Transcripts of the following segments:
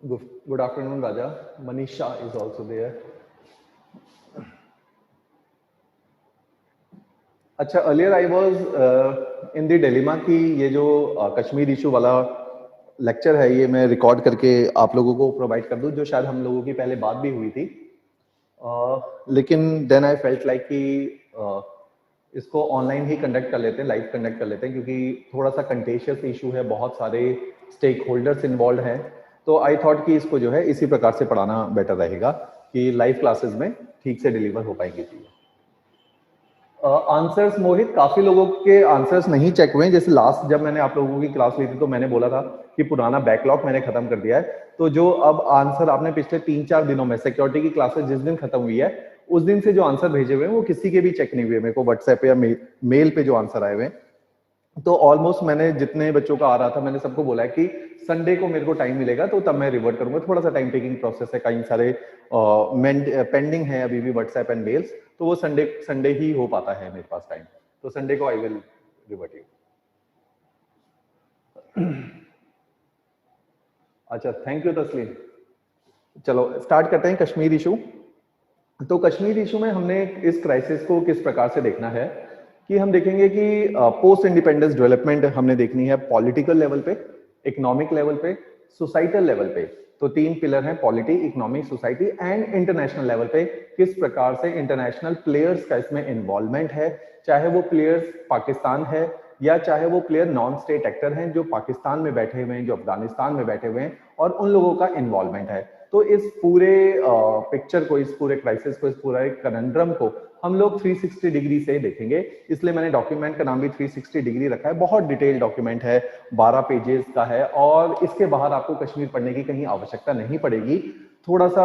Good afternoon, Raja. Manisha is also there. अच्छा, earlier I was in the dilemma कि ये जो Kashmir issue वाला लेक्चर है ये मैं रिकॉर्ड करके आप लोगों को प्रोवाइड कर दूं, जो शायद हम लोगों की पहले बात भी हुई थी। लेकिन देन आई फेल्ट लाइक कि इसको ऑनलाइन ही कंडक्ट कर लेते हैं, लाइव कंडक्ट कर लेते हैं, क्योंकि थोड़ा सा कंटेशियस इशू है, बहुत सारे स्टेक होल्डर्स इन्वॉल्व हैं। तो आई थॉट कि इसको जो है इसी प्रकार से पढ़ाना बेटर रहेगा कि लाइव क्लासेस में ठीक से डिलीवर हो पाएंगी चीज़ें। आंसर्स मोहित, काफी लोगों के आंसर्स नहीं चेक हुए हैं। जैसे लास्ट जब मैंने आप लोगों की क्लास ली थी तो मैंने बोला था कि पुराना बैकलॉग मैंने खत्म कर दिया है। तो जो अब आंसर आपने पिछले 3-4 दिनों में सिक्योरिटी की क्लासेस जिस दिन खत्म हुई है उस दिन से जो आंसर भेजे हुए हैं वो किसी के भी चेक नहीं हुए मेरे को व्हाट्सएप पे या मेल पे जो आंसर आए हुए हैं। तो ऑलमोस्ट मैंने जितने बच्चों का आ रहा था मैंने सबको बोला है कि संडे को मेरे को टाइम मिलेगा तो तब मैं रिवर्ट करूंगा। थोड़ा सा टाइम टेकिंग प्रोसेस है, कई सारे पेंडिंग है अभी भी व्हाट्सएप एंड मेल्स, तो वो संडे संडे ही हो पाता है मेरे पास टाइम। तो संडे को आई विल रिवर्ट यू। अच्छा, थैंक यू तस्लीम। चलो स्टार्ट करते हैं कश्मीर इशू। तो कश्मीर इशू में हमने इस क्राइसिस को किस प्रकार से देखना है कि हम देखेंगे कि पोस्ट इंडिपेंडेंस डेवलपमेंट हमने देखनी है पॉलिटिकल लेवल पे, इकोनॉमिक लेवल पे, सोसाइटल लेवल पे। तो 3 पिलर हैं, polity, economic, society and international level पे। किस प्रकार से इंटरनेशनल प्लेयर्स का इसमें इन्वॉल्वमेंट है, चाहे वो प्लेयर्स पाकिस्तान है या चाहे वो प्लेयर नॉन स्टेट एक्टर हैं जो पाकिस्तान में बैठे हुए हैं, जो अफगानिस्तान में बैठे हुए हैं, और उन लोगों का इन्वॉल्वमेंट है। तो इस पूरे पिक्चर को, इस पूरे क्राइसिस को, इस पूरे कनंड्रम को हम लोग 360 डिग्री से देखेंगे। इसलिए मैंने डॉक्यूमेंट का नाम भी 360 डिग्री रखा है। बहुत डिटेल डॉक्यूमेंट है, 12 पेजेस का है, और इसके बाहर आपको कश्मीर पढ़ने की कहीं आवश्यकता नहीं पड़ेगी। थोड़ा सा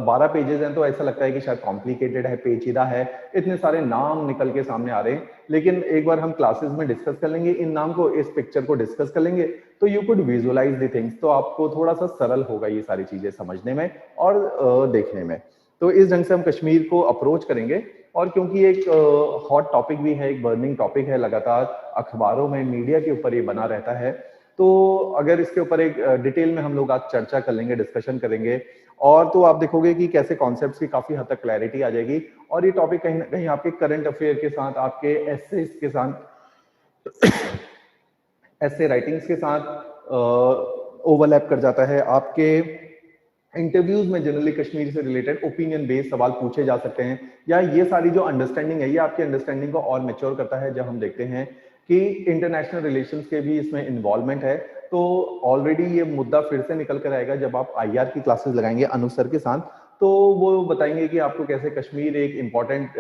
12 पेजेस हैं तो ऐसा लगता है कि शायद कॉम्प्लिकेटेड है, पेचीदा है, इतने सारे नाम निकल के सामने आ रहे हैं। लेकिन एक बार हम क्लासेस में डिस्कस कर लेंगे इन नाम को, इस पिक्चर को डिस्कस कर लेंगे तो you could visualise the things. तो आपको थोड़ा सा सरल होगा ये सारी चीजें समझने में और देखने में। तो इस ढंग से हम कश्मीर को अप्रोच करेंगे। और क्योंकि एक हॉट टॉपिक भी है, एक बर्निंग टॉपिक है, लगातार अखबारों में, मीडिया के ऊपर ये बना रहता है, तो अगर इसके ऊपर एक डिटेल में हम लोग आज चर्चा कर लेंगे, डिस्कशन करेंगे, और तो आप देखोगे कि कैसे कॉन्सेप्ट्स की काफी हद तक क्लैरिटी आ जाएगी। और ये टॉपिक कहीं ना कहीं आपके करंट अफेयर के साथ, आपके एसेस के साथ, ऐसे राइटिंग्स के साथ ओवरलैप कर जाता है। आपके इंटरव्यूज में जनरली कश्मीर से रिलेटेड ओपिनियन बेस्ड सवाल पूछे जा सकते हैं, या ये सारी जो अंडरस्टैंडिंग है ये आपकी अंडरस्टैंडिंग को और मैच्योर करता है जब हम देखते हैं कि इंटरनेशनल रिलेशंस के भी इसमें इन्वॉल्वमेंट है। तो ऑलरेडी ये मुद्दा फिर से निकल कर आएगा जब आप आईआर की क्लासेस लगाएंगे अनु सर के साथ। तो वो बताएंगे कि आपको कैसे कश्मीर एक इम्पॉर्टेंट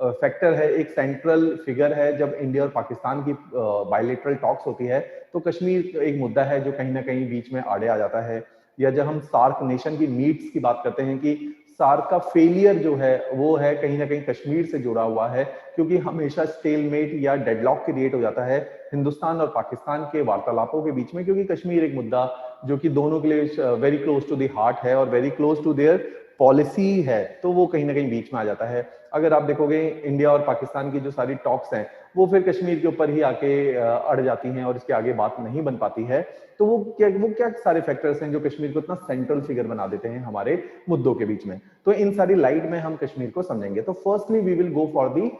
फैक्टर है, एक सेंट्रल फिगर है। जब इंडिया और पाकिस्तान की बायलेटरल टॉक्स होती है तो कश्मीर एक मुद्दा है जो कहीं ना कहीं बीच में आड़े आ जाता है। या जब हम सार्क नेशन की मीट्स की बात करते हैं कि सार्क का फेलियर जो है वो है कहीं ना कहीं कश्मीर से जुड़ा हुआ है, क्योंकि हमेशा स्टेलमेट या डेडलॉक क्रिएट हो जाता है हिंदुस्तान और पाकिस्तान के वार्तालापों के बीच में, क्योंकि कश्मीर एक मुद्दा जो कि दोनों के लिए very close to the heart है और very close to their policy है, तो वो कहीं ना कहीं बीच में आ जाता है। अगर आप देखोगे इंडिया और पाकिस्तान की जो सारी टॉक्स हैं वो फिर कश्मीर के ऊपर ही आके अड़ जाती हैं और इसके आगे बात नहीं बन पाती है। तो वो क्या सारे फैक्टर्स हैं जो कश्मीर को इतना सेंट्रल फिगर बना देते हैं हमारे मुद्दों के बीच में। तो इन सारी लाइट में हम कश्मीर को समझेंगे। तो firstly we will go for the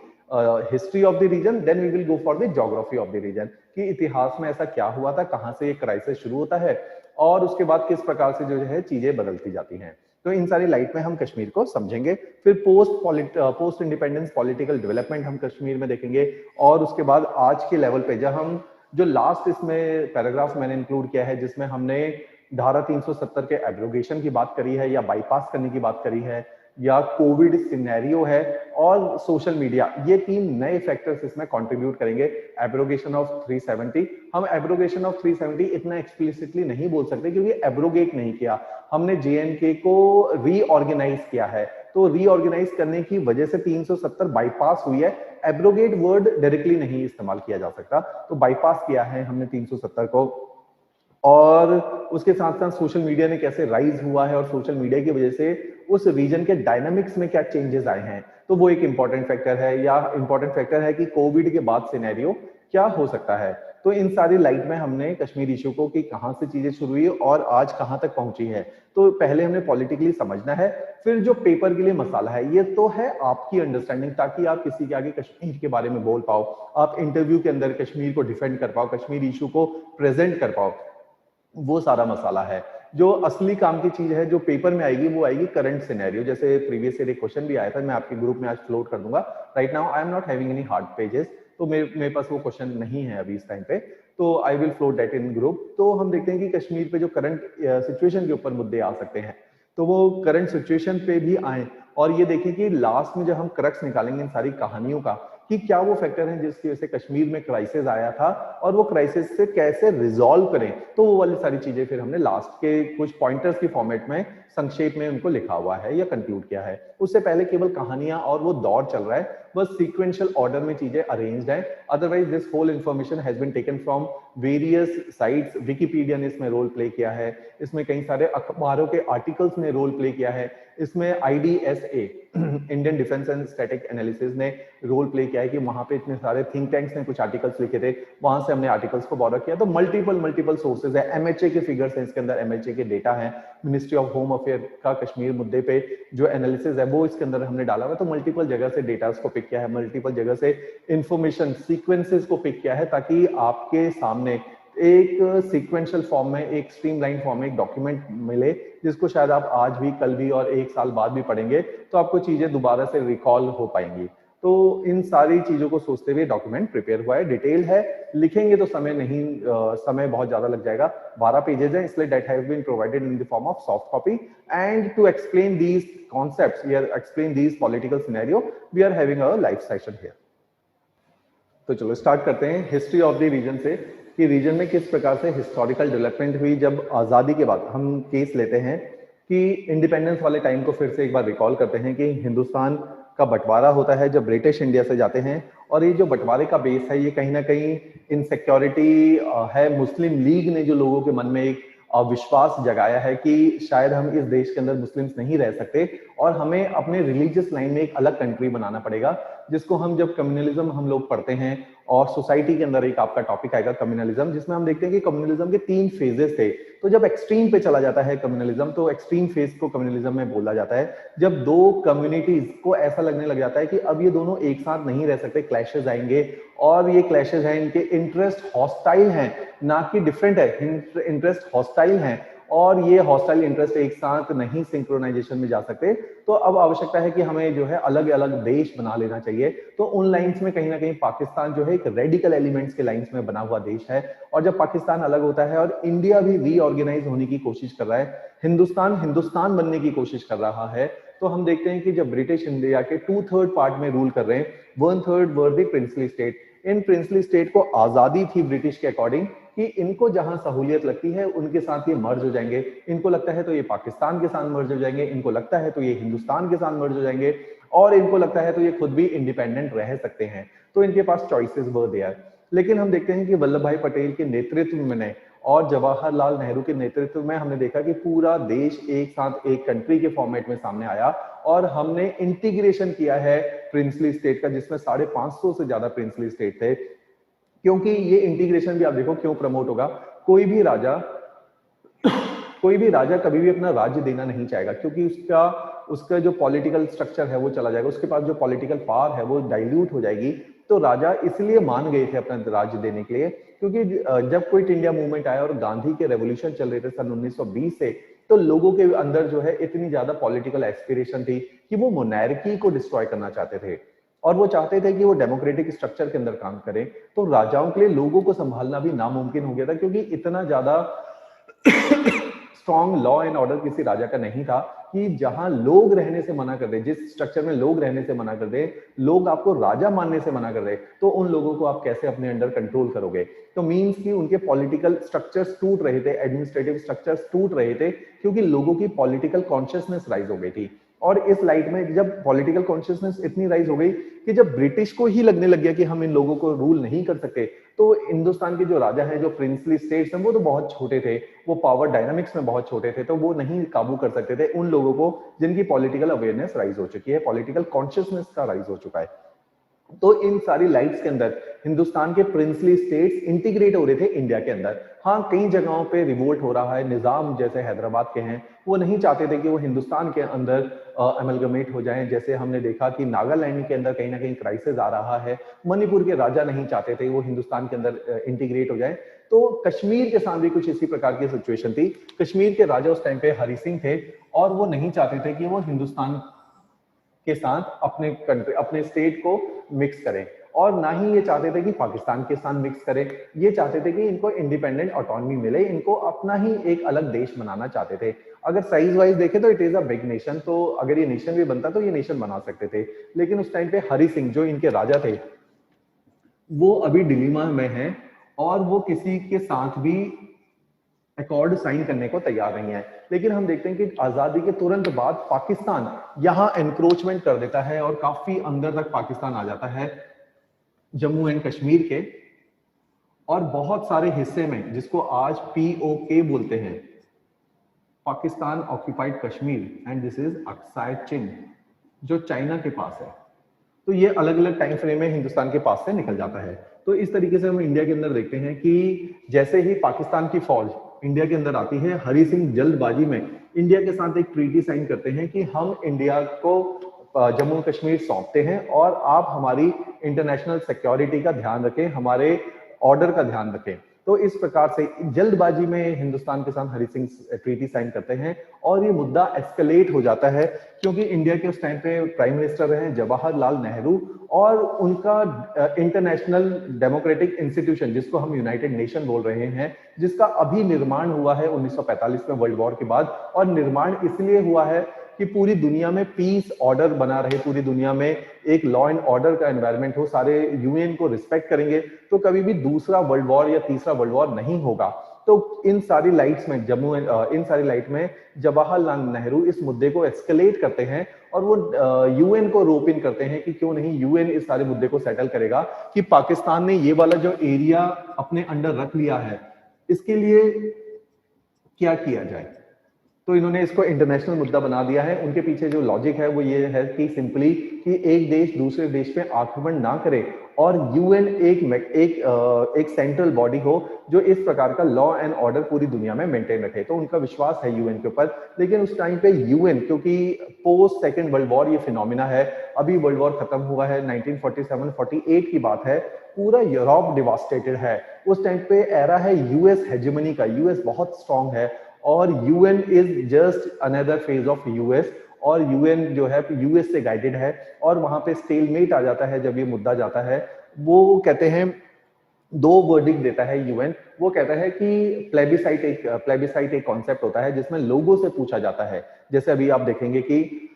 history of the region, then we will go for the geography of the region, कि इतिहास में ऐसा क्या हुआ था, कहां से ये क्राइसिस शुरू होता है, और उसके बाद किस प्रकार से जो है चीजें बदलती जाती हैं। तो इन सारी लाइट में हम कश्मीर को समझेंगे। फिर पोस्ट इंडिपेंडेंस पॉलिटिकल डेवलपमेंट हम कश्मीर में देखेंगे, और उसके बाद आज के लेवल पे जब हम जो लास्ट इसमें पैराग्राफ मैंने इंक्लूड किया है जिसमें हमने धारा 370 के एब्रोगेशन की बात करी है या बाईपास करने की बात करी है, या कोविड सिनेरियो है और सोशल मीडिया, ये 3 नए फैक्टर्स इसमें कंट्रीब्यूट करेंगे। एब्रोगेशन ऑफ 370, हम एब्रोगेशन ऑफ 370 इतना एक्सप्लिसिटली नहीं बोल सकते क्योंकि एब्रोगेट नहीं किया हमने, जेएनके को रीऑर्गेनाइज किया है। तो रीऑर्गेनाइज करने की वजह से 370 बाईपास हुई है। एब्रोगेट वर्ड डायरेक्टली नहीं इस्तेमाल किया जा सकता, तो बाईपास किया है हमने 370 को। और उसके साथ साथ सोशल मीडिया ने कैसे राइज हुआ है और सोशल मीडिया की वजह से उस रीजन के डायनामिक्स में क्या चेंजेस आए हैं, तो वो एक इंपॉर्टेंट फैक्टर है। या इंपॉर्टेंट फैक्टर है कि कोविड के बाद सिनेरियो क्या हो सकता है। तो इन सारी लाइट में हमने कश्मीर इशू को कि कहां से चीजें शुरू हुई और आज कहां तक पहुंची है, तो पहले हमने पॉलिटिकली समझना है। फिर जो पेपर के लिए मसाला है, ये तो है आपकी अंडरस्टैंडिंग, ताकि आप किसी के आगे कश्मीर के बारे में बोल पाओ, आप इंटरव्यू के अंदर कश्मीर को डिफेंड कर पाओ, कश्मीर इशू को प्रेजेंट कर पाओ, वो सारा मसाला है। जो असली काम की चीज है जो पेपर में आएगी, वो आएगी करंट सिनेरियो। जैसे प्रीवियस ईयर एक क्वेश्चन भी आया था, मैं आपके ग्रुप में आज फ्लोट कर दूंगा। Right now I am not having any hard pages, तो मेरे पास वो क्वेश्चन नहीं है अभी इस टाइम पे, तो I will float that in group. तो हम देखते हैं कि कश्मीर पे जो करंट सिचुएशन के ऊपर मुद्दे आ सकते हैं, तो वो करंट सिचुएशन पे भी आए, और ये देखें कि लास्ट में जब हम क्रक्स निकालेंगे इन सारी कहानियों का, कि क्या वो फैक्टर हैं जिसकी वजह से कश्मीर में क्राइसिस आया था, और वो क्राइसिस से कैसे रिजॉल्व करें, तो वो वाली सारी चीजें फिर हमने लास्ट के कुछ पॉइंटर्स की फॉर्मेट में संक्षेप में उनको लिखा हुआ है या कंक्लूड किया है। उससे पहले केवल कहानियां और वो दौर चल रहा है, बस सीक्वेंशियल ऑर्डर में चीजें अरेंज्ड है। Otherwise this whole information has been taken from various sites. Wikipedia ने इसमें रोल प्ले किया है, इसमें कई सारे अखबारों के आर्टिकल्स ने रोल प्ले किया है, इसमें IDSA Indian defence and static analysis ने रोल प्ले किया है कि वहां पे इतने सारे थिंक टैंक्स ने कुछ आर्टिकल्स लिखे थे, वहां से हमने आर्टिकल्स को बॉरो किया। तो मल्टीपल सोर्सेज है, MHA के फिगर्स हैं इसके अंदर, MHA के डेटा है, मिनिस्ट्री ऑफ होम अफेयर का कश्मीर मुद्दे पे जो एनालिसिस है वो इसके अंदर हमने डाला हुआ। तो मल्टीपल जगह से डेटा को पिक किया है, मल्टीपल जगह से इंफॉर्मेशन सीक्वेंसेस को पिक किया है, ताकि आपके सामने एक सीक्वेंशियल फॉर्म में, एक स्ट्रीमलाइन फॉर्म में एक डॉक्यूमेंट मिले, जिसको शायद आप आज भी, कल भी और एक साल बाद भी पढ़ेंगे तो आपको चीजें दोबारा से रिकॉल हो पाएंगी। तो इन सारी चीजों को सोचते हुए डॉक्यूमेंट प्रिपेयर हुआ है, डिटेल है, लिखेंगे तो समय नहीं, समय बहुत ज्यादा लग जाएगा। 12 पेजेस है, इसलिए that has been provided in the form of soft copy. And to explain these concepts, we are explain these political scenario, we are having a live session here. तो चलो स्टार्ट करते हैं हिस्ट्री ऑफ द रीजन से, कि reason में किस प्रकार से हिस्टोरिकल डेवलपमेंट हुई। जब आजादी के बाद हम केस लेते हैं कि इंडिपेंडेंस वाले टाइम को फिर से एक बार रिकॉल करते हैं, कि हिंदुस्तान का बंटवारा होता है जब ब्रिटिश इंडिया से जाते हैं, और ये जो बंटवारे का बेस है ये कहीं ना कहीं इनसिक्योरिटी है। मुस्लिम लीग ने जो लोगों के मन में एक विश्वास जगाया है कि शायद हम इस देश के अंदर मुस्लिम्स नहीं रह सकते और हमें अपने रिलीजियस लाइन में एक अलग कंट्री बनाना पड़ेगा, जिसको हम जब कम्युनलिज्म हम लोग पढ़ते हैं, और सोसाइटी के अंदर एक आपका टॉपिक आएगा कम्युनलिज्म, जिसमें हम देखते हैं कि कम्युनलिज्म के 3 फेजेस थे। तो जब एक्सट्रीम पे चला जाता है कम्युनलिज्म, तो एक्सट्रीम फेज को कम्युनलिज्म में बोला जाता है, जब दो कम्युनिटीज को ऐसा लगने लग जाता है कि अब ये दोनों एक साथ नहीं रह सकते, क्लैशेस आएंगे, और ये क्लैशेस हैं, इनके इंटरेस्ट हॉस्टाइल हैं, ना कि डिफरेंट है, इंटरेस्ट हॉस्टाइल हैं, और ये हॉस्टाइल इंटरेस्ट एक साथ नहीं सिंक्रोनाइजेशन में जा सकते। तो अब आवश्यकता है कि हमें जो है अलग अलग देश बना लेना चाहिए। तो उन लाइंस में कहीं ना कहीं पाकिस्तान जो है एक रेडिकल एलिमेंट्स के लाइंस में बना हुआ देश है, और जब पाकिस्तान अलग होता है और इंडिया भी रीऑर्गेनाइज होने की कोशिश कर रहा है, हिंदुस्तान बनने की कोशिश कर रहा है, तो हम देखते हैं कि जब ब्रिटिश इंडिया के 2/3 पार्ट में रूल कर रहे हैं, 1/3 were the princely state. In princely state को आजादी थी ब्रिटिश के अकॉर्डिंग कि इनको जहां सहूलियत लगती है उनके साथ ये मर्ज हो जाएंगे, इनको लगता है तो ये पाकिस्तान के साथ मर्ज हो जाएंगे, इनको लगता है तो ये हिंदुस्तान के साथ मर्ज हो जाएंगे, और इनको लगता है तो ये खुद भी इंडिपेंडेंट रह सकते हैं। तो इनके पास चॉइसेस वर देयर। लेकिन हम देखते हैं कि वल्लभ भाई पटेल के नेतृत्व में और जवाहरलाल नेहरू के नेतृत्व में हमने देखा कि पूरा देश एक साथ एक कंट्री के फॉर्मेट में सामने आया, और हमने इंटीग्रेशन किया है प्रिंसली स्टेट का, जिसमें 550 से ज्यादा प्रिंसली स्टेट थे। क्योंकि ये इंटीग्रेशन भी आप देखो क्यों प्रमोट होगा, कोई भी राजा कभी भी अपना राज्य देना नहीं चाहेगा, क्योंकि उसका जो पॉलिटिकल स्ट्रक्चर है वो चला जाएगा, उसके पास जो पॉलिटिकल पावर है वो डाइल्यूट हो जाएगी। तो राजा इसलिए मान गए थे अपना राज्य देने के लिए, क्योंकि जब क्विट इंडिया मूवमेंट आया और गांधी के रेवोल्यूशन चल रहे थे सन 1920 से, तो लोगों के अंदर जो है इतनी ज्यादा पॉलिटिकल एस्पिरेशन थी कि वो मोनार्की को डिस्ट्रॉय करना चाहते थे, और वो चाहते थे कि वो डेमोक्रेटिक स्ट्रक्चर के अंदर काम करें। तो राजाओं के लिए लोगों को संभालना भी नामुमकिन हो गया था, क्योंकि इतना ज्यादा स्ट्रॉन्ग लॉ एंड ऑर्डर किसी राजा का नहीं था कि जहां लोग रहने से मना कर दे, जिस स्ट्रक्चर में लोग रहने से मना कर दे, लोग आपको राजा मानने से मना कर दे, तो उन लोगों को आप कैसे अपने अंडर कंट्रोल करोगे। तो मींस कि उनके पॉलिटिकल स्ट्रक्चर्स टूट रहे थे, एडमिनिस्ट्रेटिव स्ट्रक्चर्स टूट रहे थे, क्योंकि लोगों की पॉलिटिकल कॉन्शियसनेस राइज हो गई थी। और इस लाइट में जब पॉलिटिकल कॉन्शियसनेस इतनी राइज हो गई कि जब ब्रिटिश को ही लगने लग गया कि हम इन लोगों को रूल नहीं कर सकते, तो हिंदुस्तान के जो राजा हैं, जो प्रिंसली स्टेट्स हैं, वो तो बहुत छोटे थे, वो पावर डायनामिक्स में बहुत छोटे थे, तो वो नहीं काबू कर सकते थे उन लोगों को जिनकी पॉलिटिकल अवेयरनेस राइज हो चुकी है, पॉलिटिकल कॉन्शियसनेस का राइज हो चुका है। तो इन सारी लाइट्स के अंदर हिंदुस्तान के प्रिंसली स्टेट्स इंटीग्रेट हो रहे थे इंडिया के अंदर। हाँ, कई जगहों पे रिवोल्ट हो रहा है, निजाम जैसे हैदराबाद के हैं वो नहीं चाहते थे कि वो हिंदुस्तान के अंदर अमलगमेट हो जाएं। जैसे हमने देखा कि नागालैंड के अंदर कहीं ना कहीं क्राइसिस आ रहा है, मणिपुर के राजा नहीं चाहते थे वो हिंदुस्तान के अंदर इंटीग्रेट हो जाए। तो कश्मीर के साथ भी कुछ इसी प्रकार की सिचुएशन थी। कश्मीर के राजा उस टाइम पे हरि सिंह थे और वो नहीं चाहते थे कि वो हिंदुस्तान के साथ अपने कंट्री अपने स्टेट को मिक्स करें, और ना ही ये चाहते थे कि पाकिस्तान के साथ मिक्स करें। ये चाहते थे कि इनको इंडिपेंडेंट ऑटोनॉमी मिले, इनको अपना ही एक अलग देश बनाना चाहते थे। अगर साइज वाइज देखें तो it is a big nation, तो अगर ये नेशन भी बनता तो ये नेशन बना सकते थे। लेकिन उस टाइम पे हरि सिंह जो इनके राजा थे वो अभी डिलीमा में हैं और वो किसी के साथ भी अकॉर्ड साइन करने को तैयार नहीं है। लेकिन हम देखते हैं कि आजादी के तुरंत बाद पाकिस्तान यहां एनक्रोचमेंट कर देता है और काफी अंदर तक पाकिस्तान आ जाता है जम्मू एंड कश्मीर के, और बहुत सारे हिस्से में जिसको आज POK बोलते हैं, Pakistan occupied Kashmir, and this is Aksai Chin जो चाइना के पास है। तो ये अलग अलग टाइम फ्रेम में हिंदुस्तान के पास से निकल जाता है। तो इस तरीके से हम इंडिया के अंदर देखते हैं कि जैसे ही पाकिस्तान की फौज इंडिया के अंदर आती है, हरि सिंह जल्दबाजी में इंडिया के साथ एक ट्रीटी साइन करते हैं कि हम इंडिया को जम्मू कश्मीर सौंपते हैं और आप हमारी इंटरनेशनल सिक्योरिटी का ध्यान रखें, हमारे ऑर्डर का ध्यान रखें। तो इस प्रकार से जल्दबाजी में हिंदुस्तान के साथ हरि सिंह ट्रीटी साइन करते हैं और ये मुद्दा एस्केलेट हो जाता है, क्योंकि इंडिया के उस टाइम पे प्राइम मिनिस्टर रहे जवाहरलाल नेहरू, और उनका इंटरनेशनल डेमोक्रेटिक इंस्टीट्यूशन जिसको हम यूनाइटेड नेशन बोल रहे हैं, जिसका अभी निर्माण हुआ है 1945 में वर्ल्ड वॉर के बाद। और निर्माण इसलिए हुआ है कि पूरी दुनिया में पीस ऑर्डर बना रहे, पूरी दुनिया में एक लॉ एंड ऑर्डर का एनवायरनमेंट हो, सारे यूएन को रिस्पेक्ट करेंगे तो कभी भी दूसरा वर्ल्ड वॉर या तीसरा वर्ल्ड वॉर नहीं होगा। तो इन सारी लाइट्स में इन सारी लाइट में जवाहरलाल नेहरू इस मुद्दे को एस्केलेट करते हैं और वो यूएन को रोप इन करते हैं कि क्यों नहीं यूएन इस सारे मुद्दे को सेटल करेगा कि पाकिस्तान ने ये वाला जो एरिया अपने अंडर रख लिया है इसके लिए क्या किया जाए। तो इन्होंने इसको इंटरनेशनल मुद्दा बना दिया है। उनके पीछे जो लॉजिक है वो ये है कि सिंपली कि एक देश दूसरे देश पे आक्रमण ना करे और यूएन एक सेंट्रल बॉडी हो जो इस प्रकार का लॉ एंड ऑर्डर पूरी दुनिया में मेंटेन रखे। तो उनका विश्वास है यूएन के ऊपर। लेकिन उस टाइम पे यूएन, क्योंकि पोस्ट सेकेंड वर्ल्ड वॉर ये फिनोमिना है, अभी वर्ल्ड वॉर खत्म हुआ है, 1947-48 की बात है, पूरा यूरोप डिवास्टेटेड है। उस टाइम पे एरा है यूएस हेजेमनी का, यूएस बहुत स्ट्रांग है और UN is just another phase of US, और यूएन जो है यूएस से गाइडेड है और वहां पे स्टेलमेट आ जाता है जब ये मुद्दा जाता है। वो कहते हैं दो वर्डिक्ट देता है यूएन। वो कहता है कि प्लेबिसाइट एक कॉन्सेप्ट होता है जिसमें लोगों से पूछा जाता है। जैसे अभी आप देखेंगे कि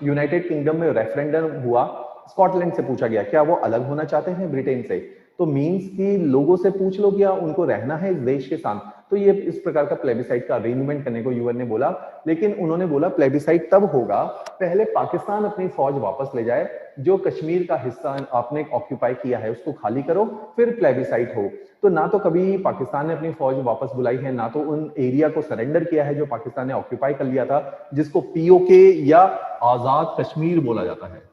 यूनाइटेड किंगडम में रेफरेंडम हुआ, स्कॉटलैंड से पूछा गया क्या वो अलग होना चाहते हैं ब्रिटेन से, तो मींस कि लोगों से पूछ लो क्या उनको रहना है इस देश के साथ। तो ये इस प्रकार का प्लेबिसाइट का अरेंजमेंट करने को यूएन ने बोला। लेकिन उन्होंने बोला प्लेबिसाइट तब होगा पहले पाकिस्तान अपनी फौज वापस ले जाए, जो कश्मीर का हिस्सा आपने ऑक्यूपाई किया है उसको खाली करो, फिर प्लेबिसाइट हो। तो ना तो कभी पाकिस्तान ने अपनी फौज वापस बुलाई है, ना तो उन एरिया को सरेंडर किया है जो पाकिस्तान ने ऑक्यूपाई कर लिया था, जिसको POK या आजाद कश्मीर बोला जाता है।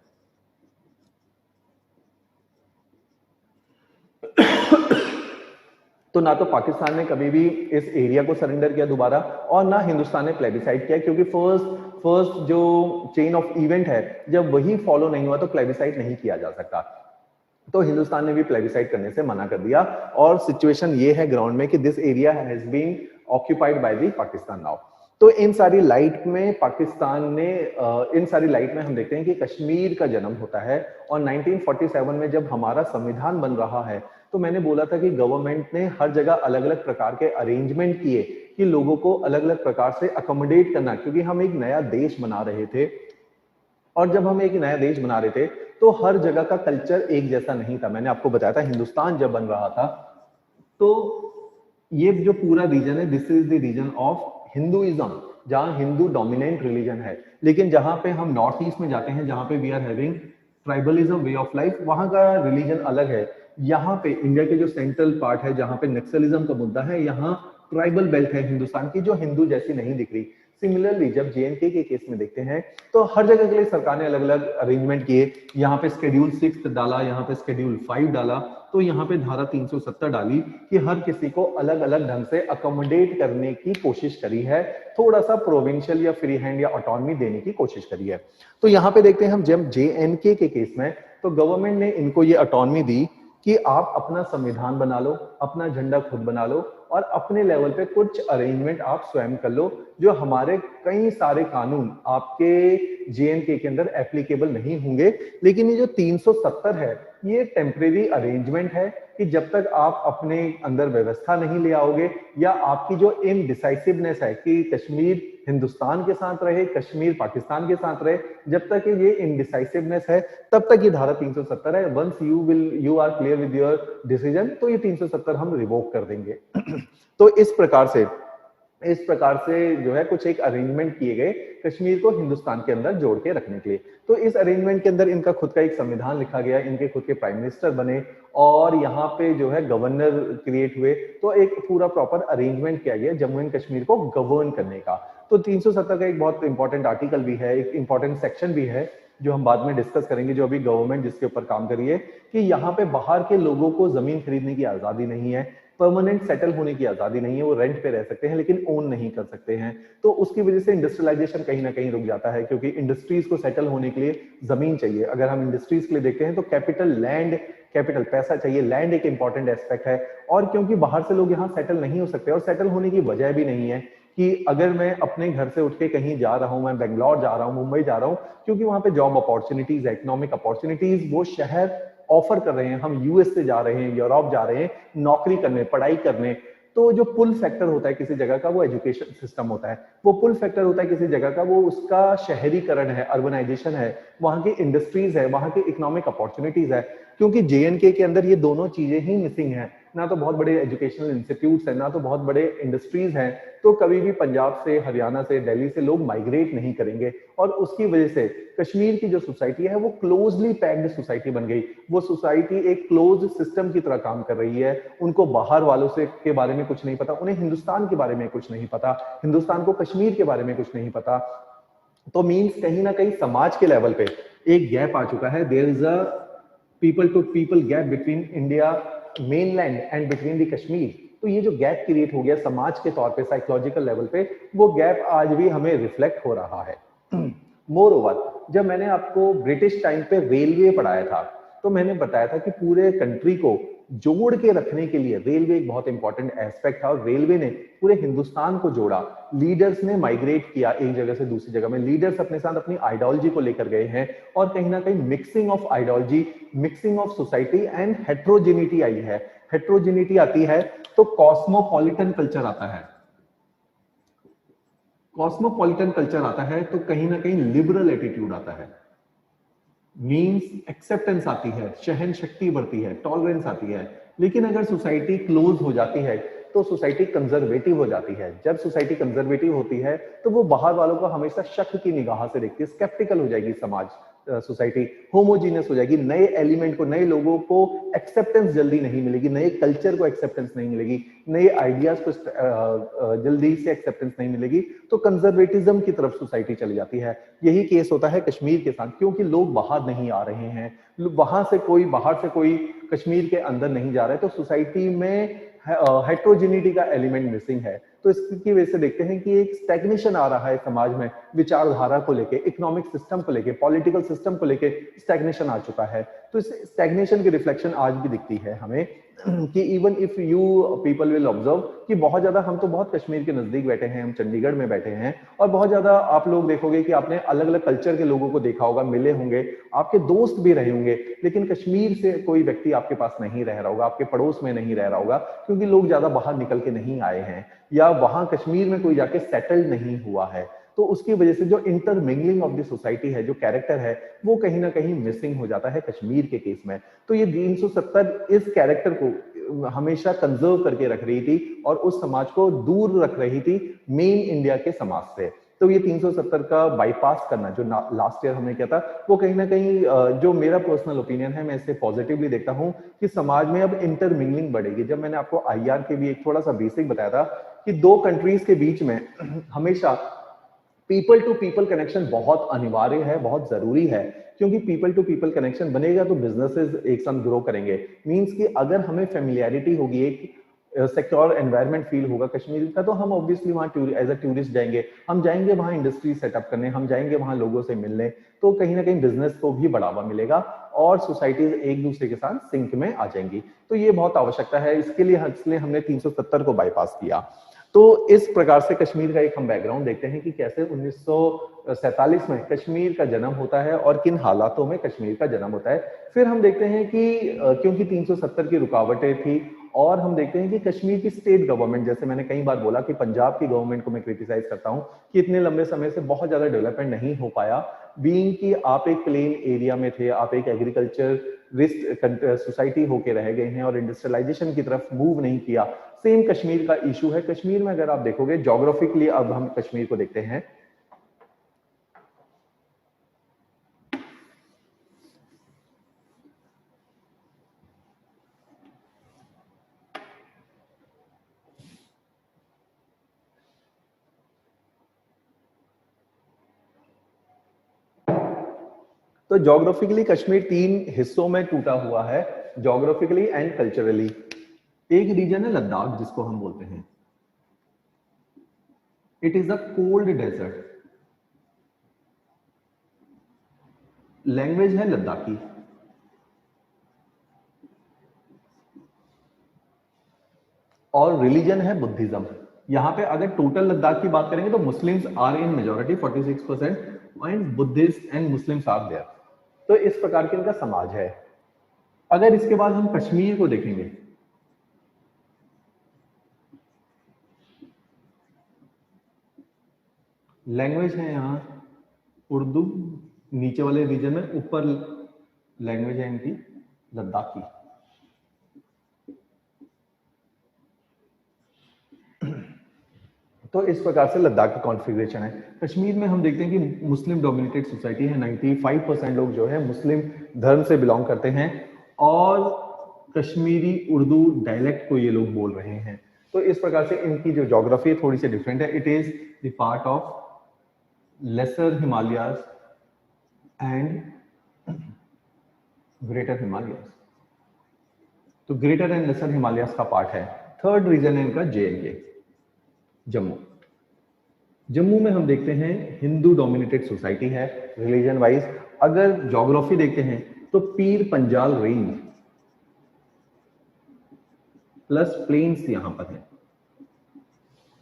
तो ना तो पाकिस्तान ने कभी भी इस एरिया को सरेंडर किया दोबारा, और ना हिंदुस्तान ने प्लेबिसाइट किया, क्योंकि फर्स्ट जो चेन ऑफ इवेंट है जब वही फॉलो नहीं हुआ तो प्लेबिसाइट नहीं किया जा सकता। तो हिंदुस्तान ने भी प्लेबिसाइट करने से मना कर दिया और सिचुएशन ये है ग्राउंड में कि this area has been occupied by the Pakistan now. तो इन सारी लाइट में हम देखते हैं कि कश्मीर का जन्म होता है। और 1947 में जब हमारा संविधान बन रहा है तो मैंने बोला था कि गवर्नमेंट ने हर जगह अलग अलग प्रकार के अरेंजमेंट किए कि लोगों को अलग अलग प्रकार से अकोमोडेट करना, क्योंकि हम एक नया देश बना रहे थे। और जब हम एक नया देश बना रहे थे तो हर जगह का कल्चर एक जैसा नहीं था। मैंने आपको बताया था हिंदुस्तान जब बन रहा था तो ये जो पूरा रीजन है this is the region of Hinduism, जहां हिंदू डोमिनेंट रिलीजन है। लेकिन जहां पे हम नॉर्थ ईस्ट में जाते हैं जहां पे we are having tribalism way of life, वहां का रिलीजन अलग है। यहाँ पे इंडिया के जो सेंट्रल पार्ट है जहां पे नक्सलिज्म का मुद्दा है, यहाँ ट्राइबल बेल्ट है हिंदुस्तान की जो हिंदू जैसी नहीं दिख रही। सिमिलरली जब JNK के केस में देखते हैं तो हर जगह के लिए सरकार ने अलग अलग अरेंजमेंट किए। यहाँ पे शेड्यूल 6 डाला, यहाँ पे शेड्यूल 5 डाला, तो यहाँ पे धारा 370 डाली कि हर किसी को अलग अलग ढंग से अकोमोडेट करने की कोशिश करी है, थोड़ा सा प्रोविंशियल या फ्री हैंड या ऑटोनॉमी देने की कोशिश करी है। तो यहाँ पे देखते हैं हम जब JNK के केस में, तो गवर्नमेंट ने इनको ये ऑटोनॉमी दी कि आप अपना संविधान बना लो, अपना झंडा खुद बना लो और अपने लेवल पे कुछ अरेंजमेंट आप स्वयं कर लो, जो हमारे कई सारे कानून आपके JNK के अंदर एप्लीकेबल नहीं होंगे। लेकिन ये जो 370 है ये टेम्परेरी अरेंजमेंट है कि जब तक आप अपने अंदर व्यवस्था नहीं ले आओगे या आपकी जो इनडिसाइसिवनेस है कि कश्मीर हिंदुस्तान के साथ रहे, कश्मीर पाकिस्तान के साथ रहे, जब तक ये इनडिसाइसिवनेस है तब तक ये धारा 370 है। Once you are clear with your decision तो ये 370 हम रिवोक कर देंगे। तो इस प्रकार से जो है कुछ एक अरेंजमेंट किए गए कश्मीर को हिंदुस्तान के अंदर जोड़ के रखने के लिए। तो इस अरेंजमेंट के अंदर इनका खुद का एक संविधान लिखा गया, इनके खुद के प्राइम मिनिस्टर बने और यहाँ पे जो है गवर्नर क्रिएट हुए। तो एक पूरा प्रॉपर अरेंजमेंट किया गया जम्मू एंड कश्मीर को गवर्न करने का। तो 370 का एक बहुत इंपॉर्टेंट आर्टिकल भी है, एक इंपॉर्टेंट सेक्शन भी है जो हम बाद में डिस्कस करेंगे, जो अभी गवर्नमेंट जिसके ऊपर काम कर रही है, कि यहाँ पे बाहर के लोगों को जमीन खरीदने की आजादी नहीं है, परमानेंट सेटल होने की आजादी नहीं है, वो रेंट पे रह सकते हैं लेकिन ओन नहीं कर सकते हैं। तो उसकी वजह से इंडस्ट्रियलाइजेशन कहीं ना कहीं रुक जाता है, क्योंकि इंडस्ट्रीज को सेटल होने के लिए जमीन चाहिए। अगर हम इंडस्ट्रीज के लिए देखते हैं तो कैपिटल, लैंड, कैपिटल पैसा चाहिए, लैंड एक इंपॉर्टेंट एस्पेक्ट है। और क्योंकि बाहर से लोग यहाँ सेटल नहीं हो सकते और सेटल होने की वजह भी नहीं है कि अगर मैं अपने घर से उठ के कहीं जा रहा हूं, मैं बेंगलोर जा रहा हूं, मुंबई जा रहा हूं, क्योंकि वहां पे जॉब अपॉर्चुनिटीज है, इकोनॉमिक अपॉर्चुनिटीज वो शहर ऑफर कर रहे हैं। हम यूएस से जा रहे हैं, यूरोप जा रहे हैं नौकरी करने, पढ़ाई करने। तो जो पुल फैक्टर होता है किसी जगह का वो एजुकेशन सिस्टम होता है, वो पुल फैक्टर होता है किसी जगह का वो उसका शहरीकरण है, अर्बनाइजेशन है, वहां की इंडस्ट्रीज है, वहां की इकोनॉमिक अपॉर्चुनिटीज है। क्योंकि JNK के अंदर ये दोनों चीजें ही मिसिंग है, ना तो बहुत बड़े एजुकेशनल इंस्टीट्यूट्स हैं, ना तो बहुत बड़े इंडस्ट्रीज हैं। तो कभी भी पंजाब से, हरियाणा से, दिल्ली से लोग माइग्रेट नहीं करेंगे और उसकी वजह से कश्मीर की जो सोसाइटी है वो क्लोजली पैक्ड सोसाइटी बन गई। वो सोसाइटी एक क्लोज सिस्टम की तरह काम कर रही है। उनको बाहर वालों से के बारे में कुछ नहीं पता, उन्हें हिंदुस्तान के बारे में कुछ नहीं पता, हिंदुस्तान को कश्मीर के बारे में कुछ नहीं पता। तो मीन्स कहीं ना कहीं समाज के लेवल पे एक गैप आ चुका है। There is a people to people gap between India mainland and between the Kashmir. तो ये जो गैप क्रिएट हो गया समाज के तौर पे, साइकोलॉजिकल लेवल पे, वो गैप आज भी हमें रिफ्लेक्ट हो रहा है। मोर ओवर, जब मैंने आपको ब्रिटिश टाइम पे रेलवे पढ़ाया था तो मैंने बताया था कि पूरे कंट्री को जोड़ के रखने के लिए रेलवे एक बहुत इंपॉर्टेंट एस्पेक्ट था और रेलवे ने पूरे हिंदुस्तान को जोड़ा। लीडर्स ने माइग्रेट किया एक जगह से दूसरी जगह में, लीडर्स अपने साथ अपनी आइडियोलॉजी को लेकर गए हैं और कहीं ना कहीं mixing of ideology, mixing of society and heterogeneity आई है। हेट्रोजेनिटी आती है तो कॉस्मोपॉलिटन कल्चर आता है, कॉस्मोपॉलिटन कल्चर आता है तो कहीं ना कहीं लिबरल एटीट्यूड आता है, मीन्स एक्सेप्टेंस आती है, सहन शक्ति बढ़ती है, टॉलरेंस आती है। लेकिन अगर सोसाइटी क्लोज हो जाती है तो सोसाइटी कंजर्वेटिव हो जाती है। जब सोसाइटी कंजर्वेटिव होती है तो वो बाहर वालों को हमेशा शक की निगाह से देखती है, स्केप्टिकल हो जाएगी समाज, सोसाइटी होमोजीनियस हो जाएगी, नए एलिमेंट को, नए लोगों को एक्सेप्टेंस जल्दी नहीं मिलेगी, नए कल्चर को एक्सेप्टेंस नहीं मिलेगी, नए आइडियाज को जल्दी से एक्सेप्टेंस नहीं मिलेगी। तो कंजर्वेटिज्म की तरफ सोसाइटी चली जाती है। यही केस होता है कश्मीर के साथ, क्योंकि लोग बाहर नहीं आ रहे हैं, बाहर से कोई कश्मीर के अंदर नहीं जा रहा है, तो सोसाइटी में हेट्रोजेनिटी का एलिमेंट मिसिंग है। तो इसकी वजह से देखते हैं कि एक स्टैग्नेशन आ रहा है समाज में, विचारधारा को लेके, इकोनॉमिक सिस्टम को लेके, पॉलिटिकल सिस्टम को लेके स्टैग्नेशन आ चुका है। तो इस स्टैग्नेशन की रिफ्लेक्शन आज भी दिखती है हमें कि even if you people will observe कि बहुत ज्यादा, हम तो बहुत कश्मीर के नजदीक बैठे हैं, हम चंडीगढ़ में बैठे हैं और बहुत ज्यादा आप लोग देखोगे कि आपने अलग अलग कल्चर के लोगों को देखा होगा, मिले होंगे, आपके दोस्त भी रहे होंगे, लेकिन कश्मीर से कोई व्यक्ति आपके पास नहीं रह रहा होगा, आपके पड़ोस में नहीं रह रहा होगा, क्योंकि लोग ज्यादा बाहर निकल के नहीं आए हैं या वहां कश्मीर में कोई जाके सेटल नहीं हुआ है। तो उसकी वजह से जो इंटरमिंगलिंग ऑफ द सोसाइटी है, जो कैरेक्टर है, वो कहीं ना कहीं मिसिंग हो जाता है कश्मीर के केस में। तो ये 370 इस कैरेक्टर को हमेशा कंजर्व करके रख रही थी और उस समाज को दूर रख रही थी मेन इंडिया के समाज से। तो ये 370 का बाईपास करना जो लास्ट ईयर हमने किया था, वो कहीं ना कहीं, जो मेरा पर्सनल ओपिनियन है, मैं इसे पॉजिटिवली देखता हूं कि समाज में अब इंटरमिंगलिंग बढ़ेगी। जब मैंने आपको IR के भी एक थोड़ा सा बेसिक बताया था कि दो कंट्रीज के बीच में हमेशा पीपल टू पीपल कनेक्शन बहुत अनिवार्य है, बहुत जरूरी है, क्योंकि पीपल टू पीपल कनेक्शन बनेगा तो बिजनेसेस एक साथ ग्रो करेंगे। मींस कि अगर हमें फेमिलियरिटी होगी, एक सिक्योर एनवायरनमेंट फील होगा कश्मीर का, तो हम ऑब्वियसली वहाँ एज अ टूरिस्ट जाएंगे, हम जाएंगे वहाँ इंडस्ट्री सेटअप करने, हम जाएंगे वहाँ लोगों से मिलने, तो कहीं ना कहीं बिजनेस को भी बढ़ावा मिलेगा और सोसाइटीज एक दूसरे के साथ सिंक में आ जाएंगी। तो ये बहुत आवश्यकता है, इसके लिए इसलिए हमने 370 को बाईपास किया। तो इस प्रकार से कश्मीर का एक हम बैकग्राउंड देखते हैं कि कैसे 1947 में कश्मीर का जन्म होता है और किन हालातों में कश्मीर का जन्म होता है। फिर हम देखते हैं कि क्योंकि 370 की रुकावटें थी, और हम देखते हैं कि कश्मीर की स्टेट गवर्नमेंट, जैसे मैंने कई बार बोला कि पंजाब की गवर्नमेंट को मैं क्रिटिसाइज करता हूं कि इतने लंबे समय से बहुत ज्यादा डेवलपमेंट नहीं हो पाया, बीइंग कि आप एक प्लेन एरिया में थे, आप एक एग्रीकल्चर रिस्ट सोसाइटी होके रह गए हैं और इंडस्ट्रियलाइजेशन की तरफ मूव नहीं किया। सेम कश्मीर का इशू है। कश्मीर में अगर आप देखोगे ज्योग्राफिकली, अब हम कश्मीर को देखते हैं, तो ज्योग्राफिकली कश्मीर 3 हिस्सों में टूटा हुआ है, ज्योग्राफिकली एंड कल्चरली। एक रीजन है लद्दाख जिसको हम बोलते हैं, it is a cold desert. Language है लद्दाखी, और रिलीजन है बुद्धिज्म। यहाँ पे अगर टोटल लद्दाख की बात करेंगे तो Muslims are in majority 46%, and Buddhist and Muslims are there. तो इस प्रकार के इनका समाज है। अगर इसके बाद हम कश्मीर को देखेंगे, लैंग्वेज है यहाँ उर्दू, नीचे वाले रीजन में, ऊपर लैंग्वेज है इनकी लद्दाखी। तो इस प्रकार से लद्दाख की कॉन्फ़िगरेशन है। कश्मीर में हम देखते हैं कि मुस्लिम डोमिनेटेड सोसाइटी है, 95% लोग जो है मुस्लिम धर्म से बिलोंग करते हैं, और कश्मीरी उर्दू डायलेक्ट को ये लोग बोल रहे हैं। तो इस प्रकार से इनकी जो ज्योग्राफी है थोड़ी सी डिफरेंट है। It is the part of lesser Himalayas and greater Himalayas. तो ग्रेटर एंड लेसर हिमालयाज का पार्ट है। थर्ड रीजन है इनका JNK, जम्मू। जम्मू में हम देखते हैं हिंदू डोमिनेटेड सोसाइटी है रिलीजन वाइज। अगर ज्योग्राफी देखते हैं तो Pir Panjal range plus planes यहां पर है।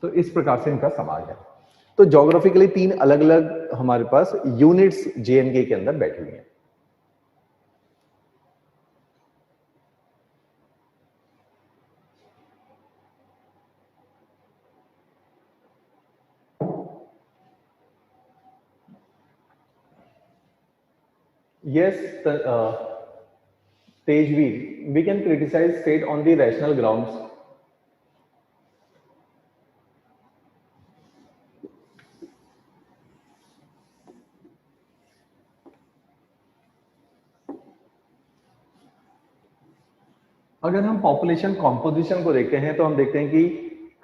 तो इस प्रकार से इनका समाज है। तो ज्योग्राफिकली 3 अलग अलग हमारे पास यूनिट्स JNK के अंदर बैठी हुई हैं। Yes, Tejveer, we can criticize state on the rational grounds. अगर हम पॉपुलेशन कॉम्पोजिशन को देखते हैं तो हम देखते हैं कि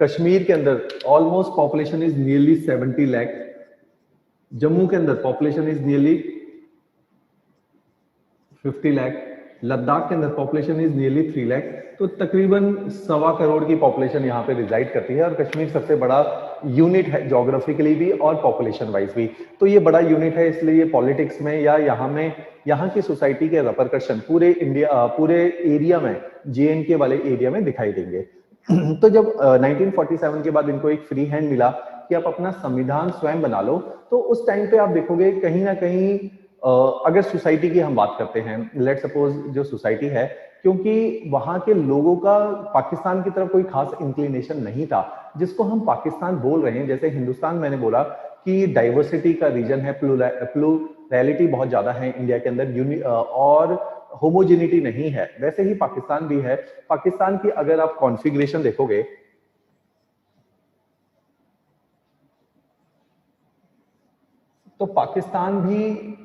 कश्मीर के अंदर almost population is nearly 70 lakh, Jammu के अंदर population is nearly 50 lakh, Ladakh के अंदर पॉपुलेशन इज नियरली 3 लाख। तो तकरीबन 1.25 करोड़ की पॉपुलेशन यहाँ पे रिजाइड करती है, और कश्मीर सबसे बड़ा यूनिट है ज्योग्राफिकली भी और पॉपुलेशन वाइज भी। तो ये बड़ा यूनिट है, इसलिए ये पॉलिटिक्स में या यहाँ की सोसाइटी के रिपरकशन पूरे इंडिया, पूरे एरिया में, JNK वाले एरिया में दिखाई देंगे। तो जब 1947 के बाद इनको एक फ्री हैंड मिला कि आप अपना संविधान स्वयं बना लो, तो उस टाइम पे आप देखोगे कहीं ना कहीं अगर सोसाइटी की हम बात करते हैं, लेट सपोज जो सोसाइटी है, क्योंकि वहां के लोगों का पाकिस्तान की तरफ कोई खास इंक्लिनेशन नहीं था, जिसको हम पाकिस्तान बोल रहे हैं। जैसे हिंदुस्तान मैंने बोला कि डाइवर्सिटी का रीजन है, प्लूरैलिटी बहुत ज्यादा है इंडिया के अंदर, और होमोजेनिटी नहीं है, वैसे ही पाकिस्तान भी है। पाकिस्तान की अगर आप कॉन्फ़िगरेशन देखोगे तो पाकिस्तान भी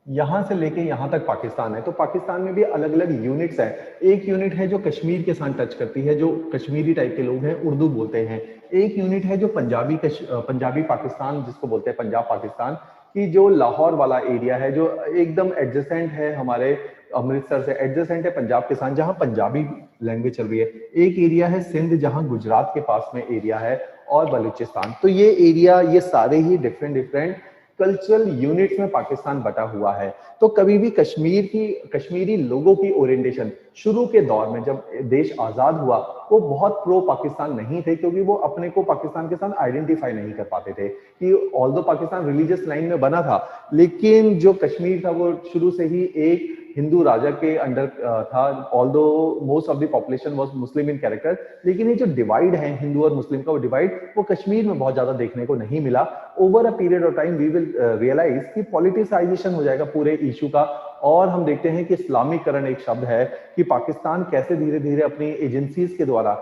यहाँ से लेके यहाँ तक पाकिस्तान है, तो पाकिस्तान में भी अलग अलग यूनिट्स है। एक यूनिट है जो कश्मीर के साथ टच करती है, जो कश्मीरी टाइप के लोग हैं, उर्दू बोलते हैं। एक यूनिट है जो पंजाबी पाकिस्तान जिसको बोलते हैं, पंजाब पाकिस्तान की जो लाहौर वाला एरिया है, जो एकदम एडजेसेंट है हमारे अमृतसर से, एडजेसेंट है पंजाब के साथ, जहाँ पंजाबी लैंग्वेज चल रही है। एक एरिया है सिंध, जहाँ गुजरात के पास में एरिया है, और बलूचिस्तान। तो ये एरिया, ये सारे ही डिफरेंट डिफरेंट कल्चरल यूनिट्स में पाकिस्तान बटा हुआ है। तो कभी भी कश्मीरी लोगों की ओरिएंटेशन शुरू के दौर में, जब देश आजाद हुआ, वो बहुत प्रो पाकिस्तान नहीं थे, क्योंकि वो अपने को पाकिस्तान के साथ आइडेंटिफाई नहीं कर पाते थे। कि ऑल्दो पाकिस्तान रिलीजियस लाइन में बना था, लेकिन जो कश्मीर था वो शुरू से ही एक हिंदू राजा के अंडर था, although most of the population was Muslim in character. लेकिन ये जो डिवाइड है हिंदू और मुस्लिम का, वो डिवाइड वो कश्मीर में बहुत ज्यादा देखने को नहीं मिला। Over a period of time we will realise कि पॉलिटिसाइजेशन हो जाएगा पूरे इशू का। और हम देखते हैं कि इस्लामीकरण एक शब्द है, कि पाकिस्तान कैसे धीरे धीरे अपनी एजेंसीज के द्वारा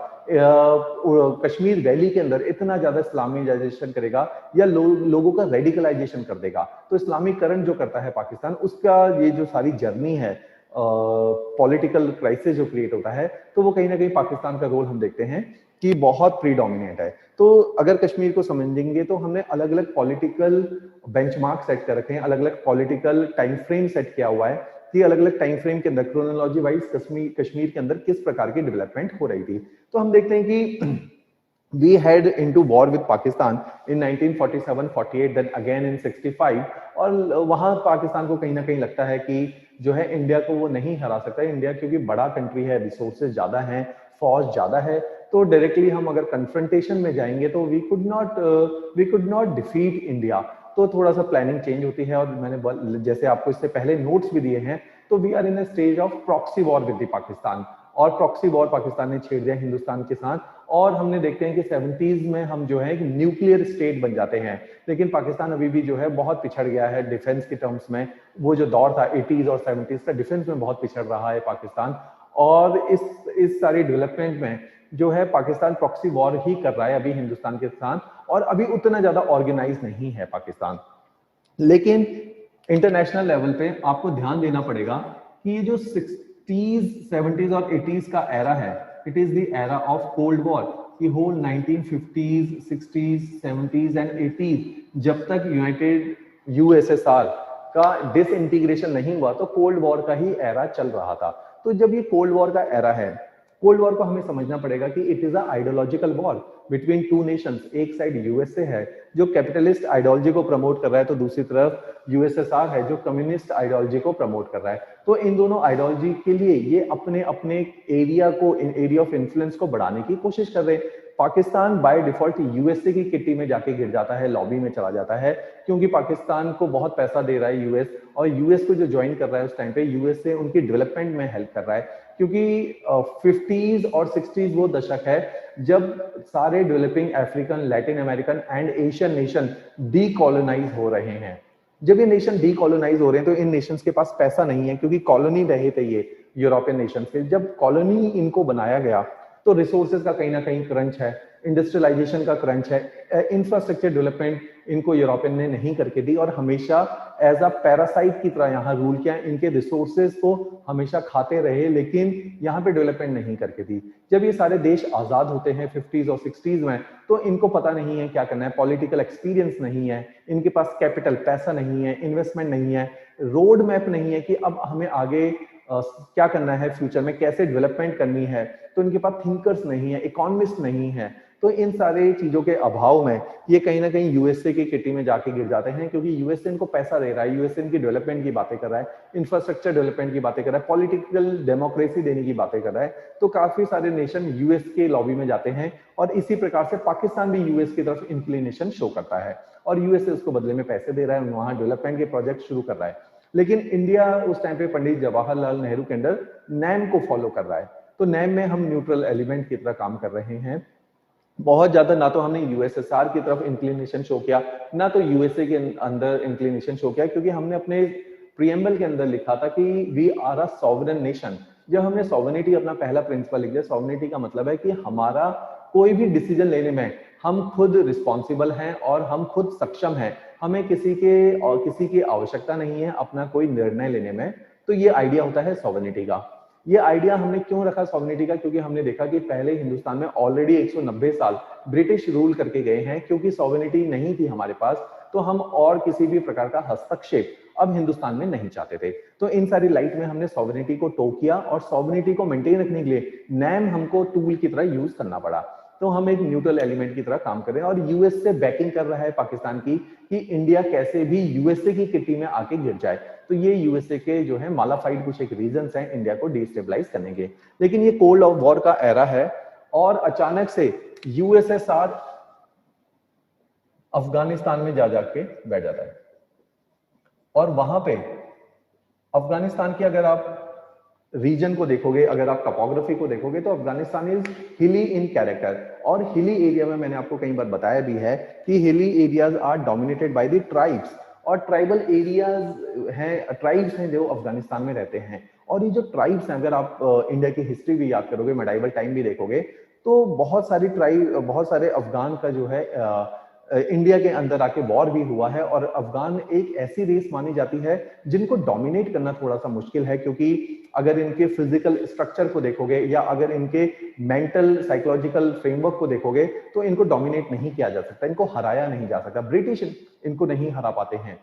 कश्मीर वैली के अंदर इतना ज्यादा इस्लामीजाइजेशन करेगा, या लोगों का रेडिकलाइजेशन कर देगा। तो इस्लामीकरण जो करता है पाकिस्तान, उसका ये जो सारी जर्नी है, पॉलिटिकल क्राइसिस जो क्रिएट होता है, तो वो कहीं ना कहीं पाकिस्तान का रोल हम देखते हैं कि बहुत प्रीडोमिनेंट है। तो अगर कश्मीर को समझेंगे तो हमने अलग अलग पॉलिटिकल बेंचमार्क सेट कर रखे हैं, अलग अलग पॉलिटिकल टाइम फ्रेम सेट किया हुआ है, कि अलग अलग टाइम फ्रेम के अंदर क्रोनोलॉजी वाइज कश्मीर के अंदर किस प्रकार की डेवलपमेंट हो रही थी। तो हम देखते हैं कि we had into war with Pakistan in 1947-48, then again in 65, और वहां पाकिस्तान को कहीं ना कहीं लगता है कि जो है इंडिया को वो नहीं हरा सकता है। इंडिया क्योंकि बड़ा कंट्री है, रिसोर्सेज ज्यादा हैं, फौज ज्यादा है, तो डायरेक्टली हम अगर कन्फ्रंटेशन में जाएंगे तो we could not defeat India. तो थोड़ा सा प्लानिंग चेंज होती है, और मैंने जैसे आपको इससे पहले नोट्स भी दिए हैं, तो we are in a stage of proxy war with the Pakistan, और प्रॉक्सी वॉर पाकिस्तान ने छेड़ दिया हिंदुस्तान के साथ। और हमने देखते हैं कि 70s में हम जो है न्यूक्लियर स्टेट बन जाते हैं, लेकिन पाकिस्तान अभी भी जो है बहुत पिछड़ गया है डिफेंस के टर्म्स में। वो जो दौर था 80s और 70s का, डिफेंस में बहुत पिछड़ रहा है पाकिस्तान। और इस सारी डेवलपमेंट में जो है पाकिस्तान प्रॉक्सी वॉर ही कर रहा है अभी हिंदुस्तान के साथ, और अभी उतना ज्यादा ऑर्गेनाइज नहीं है पाकिस्तान। लेकिन इंटरनेशनल लेवल पे आपको ध्यान देना पड़ेगा कि ये जो 60s, 70s और 80s का एरा है, it is the era of cold war. कि whole 1950s, 60s, 70s and 80s, जब तक यूनाइटेड यूएसएसआर का डिसइंटीग्रेशन नहीं हुआ, तो कोल्ड वॉर का ही एरा चल रहा था। तो जब ये कोल्ड वॉर का एरा है, कोल्ड वॉर को हमें समझना पड़ेगा कि it is a ideological war between two nations. एक साइड यूएसए है जो कैपिटलिस्ट आइडियोलॉजी को प्रमोट कर रहा है, तो दूसरी तरफ यूएसएसआर है जो कम्युनिस्ट आइडियोलॉजी को प्रमोट कर रहा है। तो इन दोनों आइडियोलॉजी के लिए ये अपने अपने एरिया ऑफ इन्फ्लुएंस को बढ़ाने की कोशिश कर रहे हैं। पाकिस्तान बाय डिफॉल्ट यूएसए की किट्टी में जाके गिर जाता है, लॉबी में चला जाता है, क्योंकि पाकिस्तान को बहुत पैसा दे रहा है यूएस, और यूएस को जो ज्वाइन कर रहा है उस टाइम पे यूएसए उनकी डेवलपमेंट में हेल्प कर रहा है। क्योंकि 50s और 60s वो दशक है जब सारे developing African, Latin American and Asian nation decolonise हो रहे हैं। जब ये नेशन डीकॉलोनाइज हो रहे हैं तो इन नेशंस के पास पैसा नहीं है, क्योंकि कॉलोनी रहे थे ये यूरोपियन नेशंस के। जब कॉलोनी इनको बनाया गया तो रिसोर्सेज का कहीं ना कहीं क्रंच है, इंडस्ट्रियलाइजेशन का क्रंच है, इंफ्रास्ट्रक्चर डेवलपमेंट इनको यूरोपियन ने नहीं करके दी, और हमेशा एज अ पैरासाइट की तरह यहाँ रूल किया, इनके रिसोर्सेज को हमेशा खाते रहे, लेकिन यहाँ पे डेवलपमेंट नहीं करके दी। जब ये सारे देश आजाद होते हैं 50s और 60s में, तो इनको पता नहीं है क्या करना है, पॉलिटिकल एक्सपीरियंस नहीं है, इनके पास कैपिटल, पैसा नहीं है, इन्वेस्टमेंट नहीं है, रोड मैप नहीं है कि अब हमें आगे क्या करना है, फ्यूचर में कैसे डेवलपमेंट करनी है। तो इनके पास थिंकर्स नहीं है, इकोनॉमिस्ट नहीं है। तो इन सारे चीजों के अभाव में ये कहीं ना कहीं यूएसए की किटी में जाके गिर जाते हैं, क्योंकि यूएसए इनको पैसा दे रहा है, यूएसए इनकी डेवलपमेंट की बातें कर रहा है, इंफ्रास्ट्रक्चर डेवलपमेंट की बातें कर रहा है, पॉलिटिकल डेमोक्रेसी देने की बातें कर रहा है। तो काफी सारे नेशन यूएस के लॉबी में जाते हैं, और इसी प्रकार से पाकिस्तान भी यूएस की तरफ इंक्लिनेशन शो करता है, और यूएसए उसको बदले में पैसे दे रहा है, वहां डेवलपमेंट के प्रोजेक्ट शुरू कर रहा है। लेकिन इंडिया उस टाइम पे पंडित जवाहरलाल नेहरू के अंडर नैम को फॉलो कर रहा है। तो नैम में हम न्यूट्रल एलिमेंट की तरह काम कर रहे हैं। बहुत ज्यादा ना तो हमने यूएसएसआर की तरफ इंक्लिनेशन शो किया, ना तो यूएसए के अंदर इंक्लिनेशन शो किया, क्योंकि हमने अपने प्रियम्बल के अंदर लिखा था कि we are a sovereign nation. जब हमने सॉवरेनिटी अपना पहला प्रिंसिपल लिख दिया, सॉवरेनिटी का मतलब है कि हमारा कोई भी डिसीजन लेने में हम खुद रिस्पॉन्सिबल हैं और हम खुद सक्षम हैं, हमें किसी की आवश्यकता नहीं है अपना कोई निर्णय लेने में। तो ये आइडिया होता है सॉवरेनिटी का। ये आइडिया हमने क्यों रखा सॉवरेनिटी का? क्योंकि हमने देखा कि पहले हिंदुस्तान में ऑलरेडी 190 साल ब्रिटिश रूल करके गए हैं। क्योंकि सॉवरेनिटी नहीं थी हमारे पास, तो हम और किसी भी प्रकार का हस्तक्षेप अब हिंदुस्तान में नहीं चाहते थे। तो इन सारी लाइट में हमने सॉवरेनिटी को टो किया और सॉवरेनिटी को मेंटेन रखने के लिए नैम हमको टूल की तरह यूज करना पड़ा। तो हम एक न्यूट्रल एलिमेंट की तरह काम कर रहे हैं और यूएस से बैकिंग कर रहा है पाकिस्तान की कि इंडिया कैसे भी यूएसए की किटी में आके गिर जाए। तो ये यूएसए के जो है मालाफाइड कुछ एक रीजंस हैं इंडिया को डिस्टेबलाइज करने के। लेकिन ये कोल्ड वॉर का एरा है और अचानक से यूएसएसआर अफगानिस्तान में जा जाके बैठ जाता है। और वहां पे अफगानिस्तान की अगर आप रीजन को देखोगे, अगर आप टोपोग्राफी को देखोगे, तो अफगानिस्तान इज हिली इन कैरेक्टर। और हिली एरिया में मैंने आपको कई बार बताया भी है कि hilly areas are dominated by the tribes, और ट्राइबल एरियाज हैं, ट्राइब्स हैं जो अफगानिस्तान में रहते हैं। और ये जो ट्राइब्स हैं, अगर आप इंडिया की हिस्ट्री भी याद करोगे, मेडाइवल टाइम भी देखोगे, तो बहुत सारे अफगान का जो है इंडिया के अंदर आके वॉर भी हुआ है। और अफगान एक ऐसी रेस मानी जाती है जिनको डोमिनेट करना थोड़ा सा मुश्किल है, क्योंकि अगर इनके फिजिकल स्ट्रक्चर को देखोगे या अगर इनके मेंटल साइकोलॉजिकल फ्रेमवर्क को देखोगे, तो इनको डोमिनेट नहीं किया जा सकता, इनको हराया नहीं जा सकता। ब्रिटिश इनको नहीं हरा पाते हैं।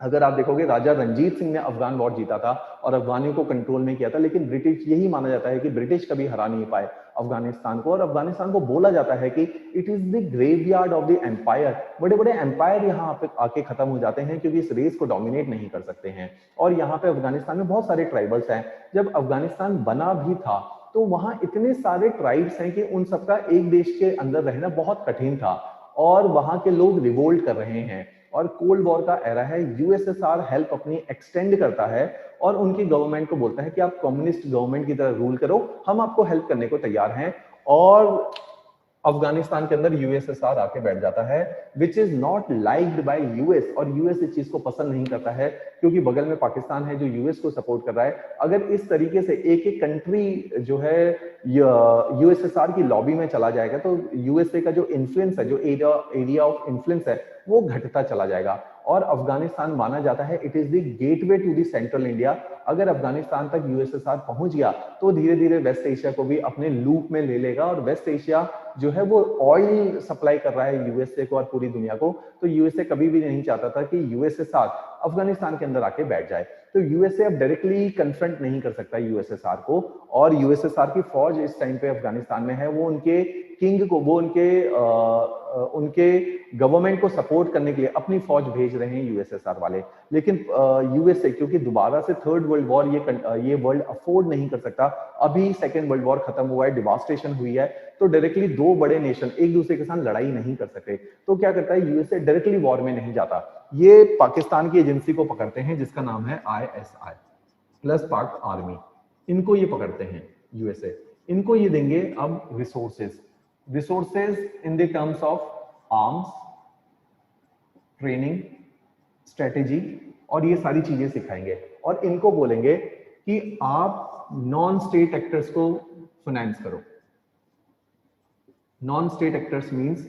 अगर आप देखोगे, राजा रंजीत सिंह ने अफगान वॉर जीता था और अफगानियों को कंट्रोल में किया था, लेकिन ब्रिटिश, यही माना जाता है कि ब्रिटिश कभी हरा नहीं पाए अफगानिस्तान को। और अफगानिस्तान को बोला जाता है कि it is the graveyard of the empire. बड़े बड़े एम्पायर यहाँ पे आके खत्म हो जाते हैं क्योंकि इस रेस को डोमिनेट नहीं कर सकते हैं। और यहाँ पे अफगानिस्तान में बहुत सारे ट्राइबल्स हैं। जब अफगानिस्तान बना भी था तो वहां इतने सारे ट्राइब्स हैं कि उन सबका एक देश के अंदर रहना बहुत कठिन था, और वहां के लोग रिवोल्ट कर रहे हैं। और कोल्ड वॉर का एरा है, यूएसएसआर हेल्प अपनी एक्सटेंड करता है और उनकी गवर्नमेंट को बोलता है कि आप कम्युनिस्ट गवर्नमेंट की तरह रूल करो, हम आपको हेल्प करने को तैयार हैं। और अफगानिस्तान के अंदर यूएसएसआर आके बैठ जाता है, which is not liked by US. और यूएस इस चीज को पसंद नहीं करता है, क्योंकि बगल में पाकिस्तान है जो यूएस को सपोर्ट कर रहा है। अगर इस तरीके से एक एक कंट्री जो है यूएसएसआर की लॉबी में चला जाएगा, तो यूएसए का जो इन्फ्लुएंस है, जो एरिया ऑफ इन्फ्लुएंस है, वो घटता चला जाएगा। और अफगानिस्तान माना जाता है it is the gateway to the central India. अगर अफगानिस्तान तक यूएसएसआर पहुंच गया तो धीरे धीरे वेस्ट एशिया को भी अपने लूप में ले लेगा। और वेस्ट एशिया जो है वो ऑयल सप्लाई कर रहा है यूएसए को और पूरी दुनिया को। तो यूएसए कभी भी नहीं चाहता था कि यूएसएसआर अफगानिस्तान के अंदर आके बैठ जाए। तो यूएसए अब डायरेक्टली कन्फ्रंट नहीं कर सकता यूएसएसआर को। और यूएसएसआर की फौज इस टाइम पे अफगानिस्तान में है, वो उनके किंग को, वो उनके गवर्नमेंट को सपोर्ट करने के लिए अपनी फौज भेज रहे हैं यूएसएसआर वाले। लेकिन यूएसए, क्योंकि दोबारा से थर्ड वर्ल्ड वॉर ये वर्ल्ड अफोर्ड नहीं कर सकता, अभी सेकेंड वर्ल्ड वॉर खत्म हुआ है, डिवास्टेशन हुई है, तो डायरेक्टली दो बड़े नेशन एक दूसरे के साथ लड़ाई नहीं कर सकते। तो क्या करता है, यूएसए डायरेक्टली वॉर में नहीं जाता, ये पाकिस्तान की एजेंसी को पकड़ते हैं जिसका नाम है ISI प्लस पाक आर्मी। इनको ये पकड़ते हैं यूएसए, इनको ये देंगे अब resources in the terms of arms, training, strategy, और ये सारी चीजें सिखाएंगे। और इनको बोलेंगे कि आप नॉन स्टेट एक्टर्स को फाइनेंस करो। नॉन स्टेट एक्टर्स मींस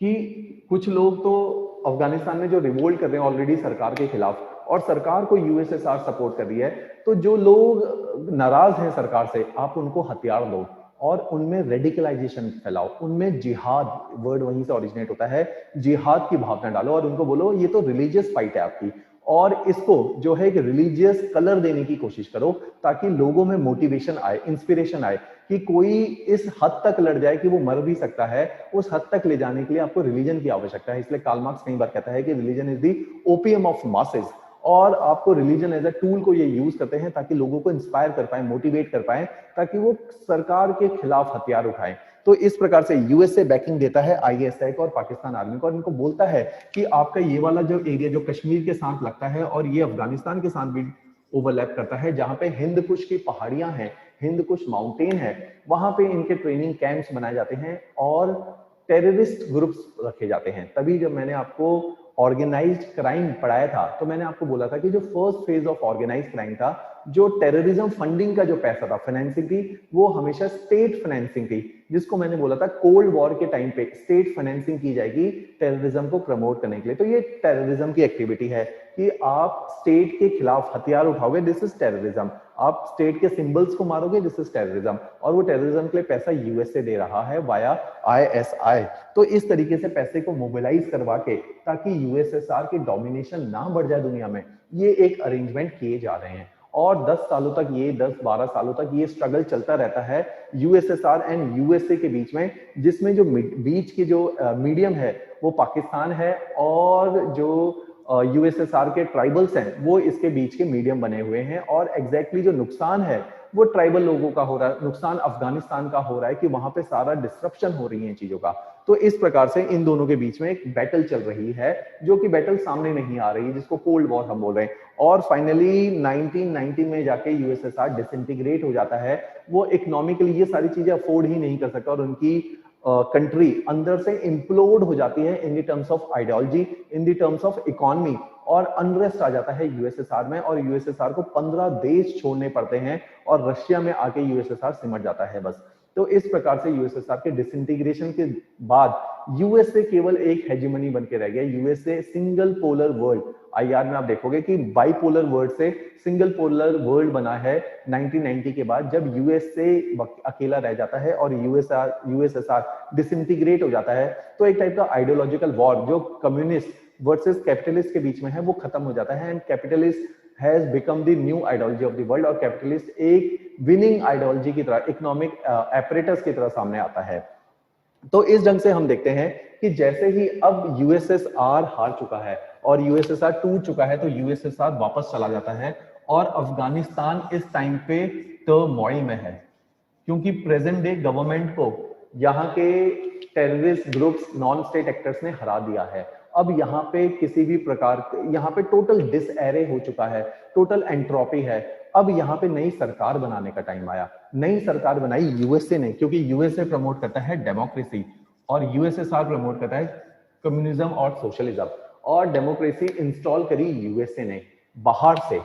कि कुछ लोग तो अफगानिस्तान में जो रिवोल्ट कर रहे हैं ऑलरेडी सरकार के खिलाफ, और सरकार को यूएसएसआर सपोर्ट कर रही है, तो जो लोग नाराज हैं सरकार से, आप उनको हथियार दो और उनमें रेडिकलाइजेशन फैलाओ, उनमें जिहाद, वर्ड वहीं से ओरिजिनेट होता है, जिहाद की भावना डालो और उनको बोलो ये तो रिलीजियस फाइट है आपकी, और इसको जो है कि रिलीजियस कलर देने की कोशिश करो ताकि लोगों में मोटिवेशन आए, इंस्पिरेशन आए कि कोई इस हद तक लड़ जाए कि वो मर भी सकता है। उस हद तक ले जाने के लिए आपको रिलीजन की आवश्यकता है। इसलिए कार्ल मार्क्स कई बार कहता है कि religion is the opium of masses, और आपको रिलीजन एज अ टूल को ये यूज करते हैं ताकि लोगों को इंस्पायर कर पाए, मोटिवेट कर पाए, ताकि वो सरकार के खिलाफ हथियार उठाएं। तो इस प्रकार से यूएसए बैकिंग देता है ISI को और पाकिस्तान आर्मी को, और इनको बोलता है कि आपका ये वाला जो एरिया जो कश्मीर के साथ लगता है और ये अफगानिस्तान के साथ भी ओवरलैप करता है, जहां पे हिंद कुश की पहाड़ियां हैं, हिंद कुश माउंटेन है, वहां पे इनके ट्रेनिंग कैंप्स बनाए जाते हैं और टेररिस्ट ग्रुप्स रखे जाते हैं। तभी जब मैंने आपको ऑर्गेनाइज्ड क्राइम पढ़ाया था तो मैंने आपको बोला था कि जो first phase of organised crime था, जो टेररिज्म फंडिंग का जो पैसा था, फाइनेंसिंग थी, वो हमेशा स्टेट फाइनेंसिंग थी, जिसको मैंने बोला था कोल्ड वॉर के टाइम पे स्टेट फाइनेंसिंग की जाएगी टेररिज्म को प्रमोट करने के लिए। तो ये टेररिज्म की एक्टिविटी है कि आप स्टेट के खिलाफ हथियार उठाओगे, दिस इज टेररिज्म। आप स्टेट के सिंबल्स को मारोगे, दिस इज टेररिज्म। और वो टेररिज्म के लिए पैसा यूएसए दे रहा है वाया आईएसआई। तो इस तरीके से पैसे को मोबिलाइज करवा के ताकि यूएसएसआर की डोमिनेशन ना बढ़ जाए दुनिया में, ये एक अरेंजमेंट किए जा रहे हैं। और 10 सालों तक ये 10-12 सालों तक ये स्ट्रगल चलता रहता है यूएसएसआर एंड यूएसए के बीच में, जिसमें जो बीच की जो मीडियम है वो पाकिस्तान है और जो यूएसएसआर के ट्राइबल्स हैं वो इसके बीच के मीडियम बने हुए हैं। और एग्जैक्टली जो नुकसान है वो ट्राइबल लोगों का हो रहा है, नुकसान अफगानिस्तान का हो रहा है कि वहां पे सारा डिस्ट्रप्शन हो रही है चीजों का। तो इस प्रकार से इन दोनों के बीच में एक बैटल चल रही है, जो कि बैटल सामने नहीं आ रही है, जिसको कोल्ड वॉर हम बोल रहे हैं। और फाइनली 1990 में जाके यूएसएसआर डिसइंटीग्रेट हो जाता है। वो इकोनॉमिकली ये सारी चीजें अफोर्ड ही नहीं कर सकता और उनकी कंट्री अंदर से इम्प्लोड हो जाती है in the terms of ideology, in the terms of economy, और अनरेस्ट आ जाता है यूएसएसआर में। और यूएसएसआर को 15 देश छोड़ने पड़ते हैं और रशिया में आके यूएसएसआर सिमट जाता है बस। तो इस प्रकार से यूएसएसआर के डिसइंटीग्रेशन के बाद यूएसए केवल एक हेजिमनी बन के रह गया। USA single polar world, IR में आप देखोगे कि बाइपोलर वर्ल्ड से सिंगल पोलर वर्ल्ड बना है 1990 के बाद, जब यूएसए अकेला रह जाता है और यूएसएसआर डिसइंटीग्रेट हो जाता है। तो एक टाइप का आइडियोलॉजिकल वॉर जो कम्युनिस्ट वर्सेस कैपिटलिस्ट के बीच में है वो खत्म हो जाता है, and capitalist has become the new ideology of the world. और कैपिटलिस्ट एक विनिंग आइडियोलॉजी की तरह, इकोनॉमिक एपरेटस की तरह सामने आता है। तो इस ढंग से हम देखते हैं कि जैसे ही अब यूएसएसआर हार चुका है और यूएसएसआर टूट चुका है, तो यूएसएसआर वापस चला जाता है और अफगानिस्तान इस टाइम पे टर्मोइल में है, क्योंकि प्रेजेंट डे गवर्नमेंट को यहाँ के terrorist groups, non state actors ने हरा दिया है। अब यहाँ पे किसी भी प्रकार, यहाँ पे टोटल डिसएरे हो चुका है, टोटल एंट्रोपी है। अब यहाँ पे नई सरकार बनाने का टाइम आया। नई सरकार बनाई यूएसए ने, क्योंकि यूएसए प्रमोट करता है डेमोक्रेसी और यूएसएसआर प्रमोट करता है कम्युनिज्म और सोशलिज्म। और डेमोक्रेसी इंस्टॉल करी यूएसए ने बाहर से।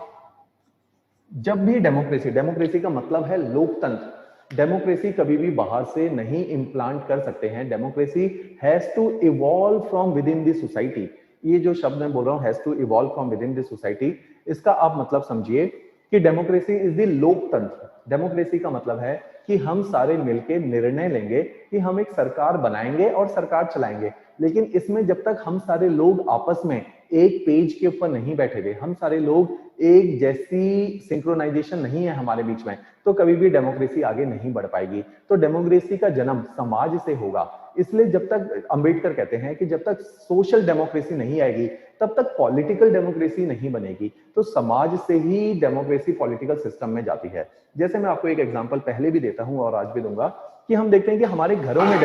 जब भी डेमोक्रेसी का मतलब है लोकतंत्र, डेमोक्रेसी कभी भी बाहर से नहीं इम्प्लांट कर सकते हैं। Democracy has to evolve from within the society. ये जो शब्द मैं बोल रहा हूँ, has to evolve from within the society, इसका आप मतलब समझिए कि डेमोक्रेसी इज द लोकतंत्र। डेमोक्रेसी का मतलब है कि हम सारे मिलकर निर्णय लेंगे कि हम एक सरकार बनाएंगे और सरकार चलाएंगे। लेकिन इसमें जब तक हम सारे लोग आपस में एक पेज के ऊपर नहीं बैठे हुए, हम सारे लोग एक जैसी सिंक्रोनाइजेशन नहीं है हमारे बीच में, तो कभी भी डेमोक्रेसी आगे नहीं बढ़ पाएगी। तो डेमोक्रेसी का जन्म समाज से होगा। इसलिए जब तक अंबेडकर कहते हैं कि जब तक सोशल डेमोक्रेसी नहीं आएगी तब तक पॉलिटिकल डेमोक्रेसी नहीं बनेगी। तो समाज से ही डेमोक्रेसी पॉलिटिकल सिस्टम में जाती है। जैसे मैं आपको एक एग्जांपल पहले भी देता हूं और आज भी दूंगा कि हम देखते हैं कि हमारे घरों में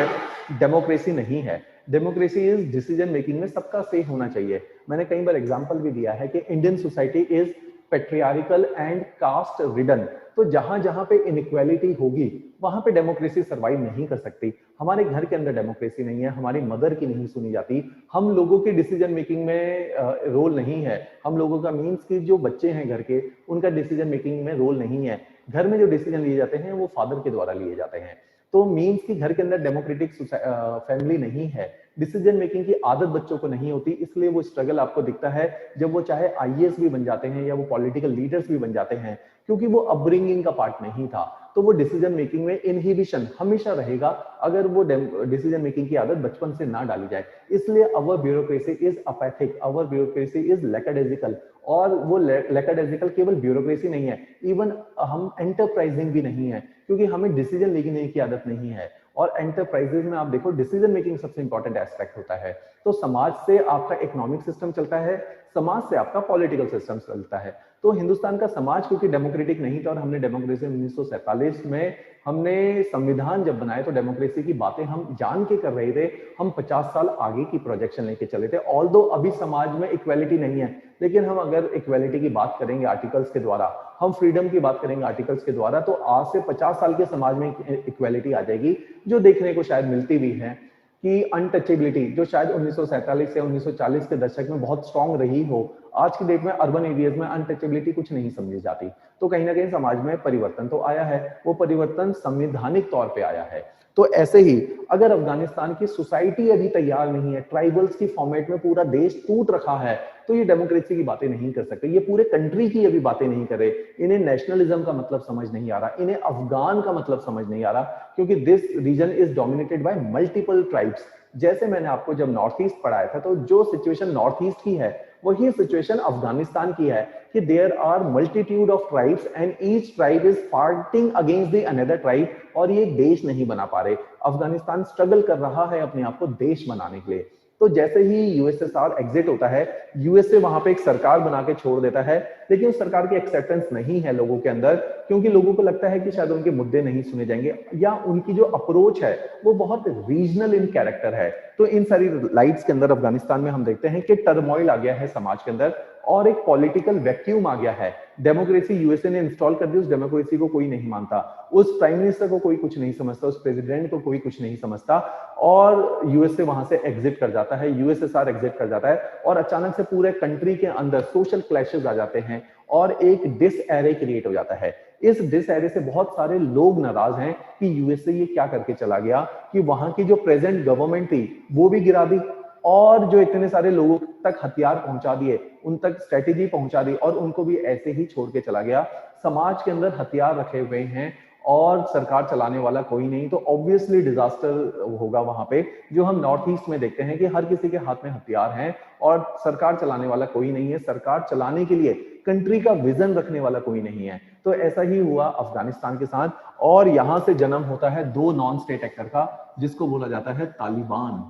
डेमोक्रेसी नहीं है। डेमोक्रेसी इज डिसीजन मेकिंग में सबका से होना चाहिए। मैंने कई बार एग्जांपल भी दिया है कि Indian society is patriarchal and caste ridden. तो जहां जहां पे इनइक्वालिटी होगी वहां पे डेमोक्रेसी सर्वाइव नहीं कर सकती। हमारे घर के अंदर डेमोक्रेसी नहीं है, हमारी मदर की नहीं सुनी जाती, हम लोगों की डिसीजन मेकिंग में रोल नहीं है। हम लोगों का मीन्स कि जो बच्चे हैं घर के, उनका डिसीजन मेकिंग में रोल नहीं है। घर में जो डिसीजन लिए जाते हैं वो फादर के द्वारा लिए जाते हैं। तो मीन्स कि घर के अंदर डेमोक्रेटिक फैमिली नहीं है, डिसीजन मेकिंग की आदत बच्चों को नहीं होती। इसलिए वो स्ट्रगल आपको दिखता है जब वो चाहे आईएएस भी बन जाते हैं या वो पॉलिटिकल लीडर्स भी बन जाते हैं, क्योंकि वो अपब्रिंगिंग का पार्ट नहीं था। तो वो डिसीजन मेकिंग में इनहिबिशन हमेशा रहेगा अगर वो डिसीजन मेकिंग की आदत बचपन से ना डाली जाए। इसलिए our bureaucracy is apathic, our bureaucracy is lackadaisical. और वो लैकाडेजिकल केवल ब्यूरोक्रेसी नहीं है, इवन हम एंटरप्राइजिंग भी नहीं है, क्योंकि हमें डिसीजन लेने की आदत नहीं है। और एंटरप्राइजेज में आप देखो डिसीजन मेकिंग सबसे इंपॉर्टेंट एस्पेक्ट होता है। तो समाज से आपका इकोनॉमिक सिस्टम चलता है, समाज से आपका पॉलिटिकल सिस्टम चलता है। तो हिंदुस्तान का समाज क्योंकि डेमोक्रेटिक नहीं था और हमने डेमोक्रेसी 1947 में हमने संविधान जब बनाए तो डेमोक्रेसी की बातें हम जान के कर रहे थे। हम 50 साल आगे की प्रोजेक्शन लेके चले थे। ऑल्दो अभी समाज में इक्वालिटी नहीं है, लेकिन हम अगर इक्वालिटी की बात करेंगे आर्टिकल्स के द्वारा, हम फ्रीडम की बात करेंगे आर्टिकल्स के द्वारा, तो आज से 50 साल के समाज में इक्वालिटी आ जाएगी, जो देखने को शायद मिलती भी है कि अनटचेबिलिटी जो शायद 1947 से 1940 के दशक में बहुत स्ट्रांग रही हो, आज की डेट में अर्बन एरियाज में अनटचेबिलिटी कुछ नहीं समझी जाती। तो कहीं ना कहीं समाज में परिवर्तन तो आया है, वो परिवर्तन संवैधानिक तौर पे आया है। तो ऐसे ही अगर अफगानिस्तान की सोसाइटी अभी तैयार नहीं है, ट्राइबल्स की फॉर्मेट में पूरा देश टूट रखा है, तो ये डेमोक्रेसी की बातें नहीं कर सकते, ये पूरे कंट्री की अभी बातें नहीं कर रहे। इन्हें नेशनलिज्म का मतलब समझ नहीं आ रहा, इन्हें अफगान का मतलब समझ नहीं आ रहा, क्योंकि this region is dominated by multiple tribes. जैसे मैंने आपको जब नॉर्थ ईस्ट पढ़ाया था, तो जो सिचुएशन नॉर्थ ईस्ट की है वही सिचुएशन अफगानिस्तान की है, कि there are multitude of tribes and each tribe is fighting against the another tribe, और ये देश नहीं बना पा रहे। अफगानिस्तान स्ट्रगल कर रहा है अपने आप को देश बनाने के लिए। तो जैसे ही यूएसएसआर एग्जिट होता है, यूएसए वहां पे एक सरकार बना के छोड़ देता है, लेकिन उस सरकार की एक्सेप्टेंस नहीं है लोगों के अंदर, क्योंकि लोगों को लगता है कि शायद उनके मुद्दे नहीं सुने जाएंगे, या उनकी जो अप्रोच है वो बहुत रीजनल इन कैरेक्टर है। तो इन सारी लाइट्स के अंदर अफगानिस्तान में हम देखते हैं कि टर्मोइल आ गया है समाज के अंदर, और एक पॉलिटिकल वैक्यूम आ गया है। डेमोक्रेसी यूएसए ने इंस्टॉल कर दी, उस डेमोक्रेसी को कोई नहीं मानता, उस प्राइम मिनिस्टर को कोई कुछ नहीं समझता, उस प्रेसिडेंट को कोई कुछ नहीं समझता, और यूएसए वहां से एग्जिट कर जाता है, यूएसएसआर एग्जिट कर जाता है, और अचानक से पूरे कंट्री के अंदर सोशल क्लैशेस आ जाते हैं, और एक डिसएरे क्रिएट हो जाता है। इस डिसएरे से बहुत सारे लोग नाराज हैं कि यूएसए ये क्या करके चला गया, कि वहां की जो प्रेजेंट गवर्नमेंट थी वो भी गिरा दी, और जो इतने सारे लोगों तक हथियार पहुंचा दिए, उन तक स्ट्रेटेजी पहुंचा दी, और उनको भी ऐसे ही छोड़ के चला गया। समाज के अंदर हथियार रखे हुए हैं और सरकार चलाने वाला कोई नहीं, तो ऑब्वियसली डिजास्टर होगा वहां पे। जो हम नॉर्थ ईस्ट में देखते हैं कि हर किसी के हाथ में हथियार हैं और सरकार चलाने वाला कोई नहीं है, सरकार चलाने के लिए कंट्री का विजन रखने वाला कोई नहीं है। तो ऐसा ही हुआ अफगानिस्तान के साथ, और यहां से जन्म होता है दो नॉन स्टेट एक्टर का, जिसको बोला जाता है तालिबान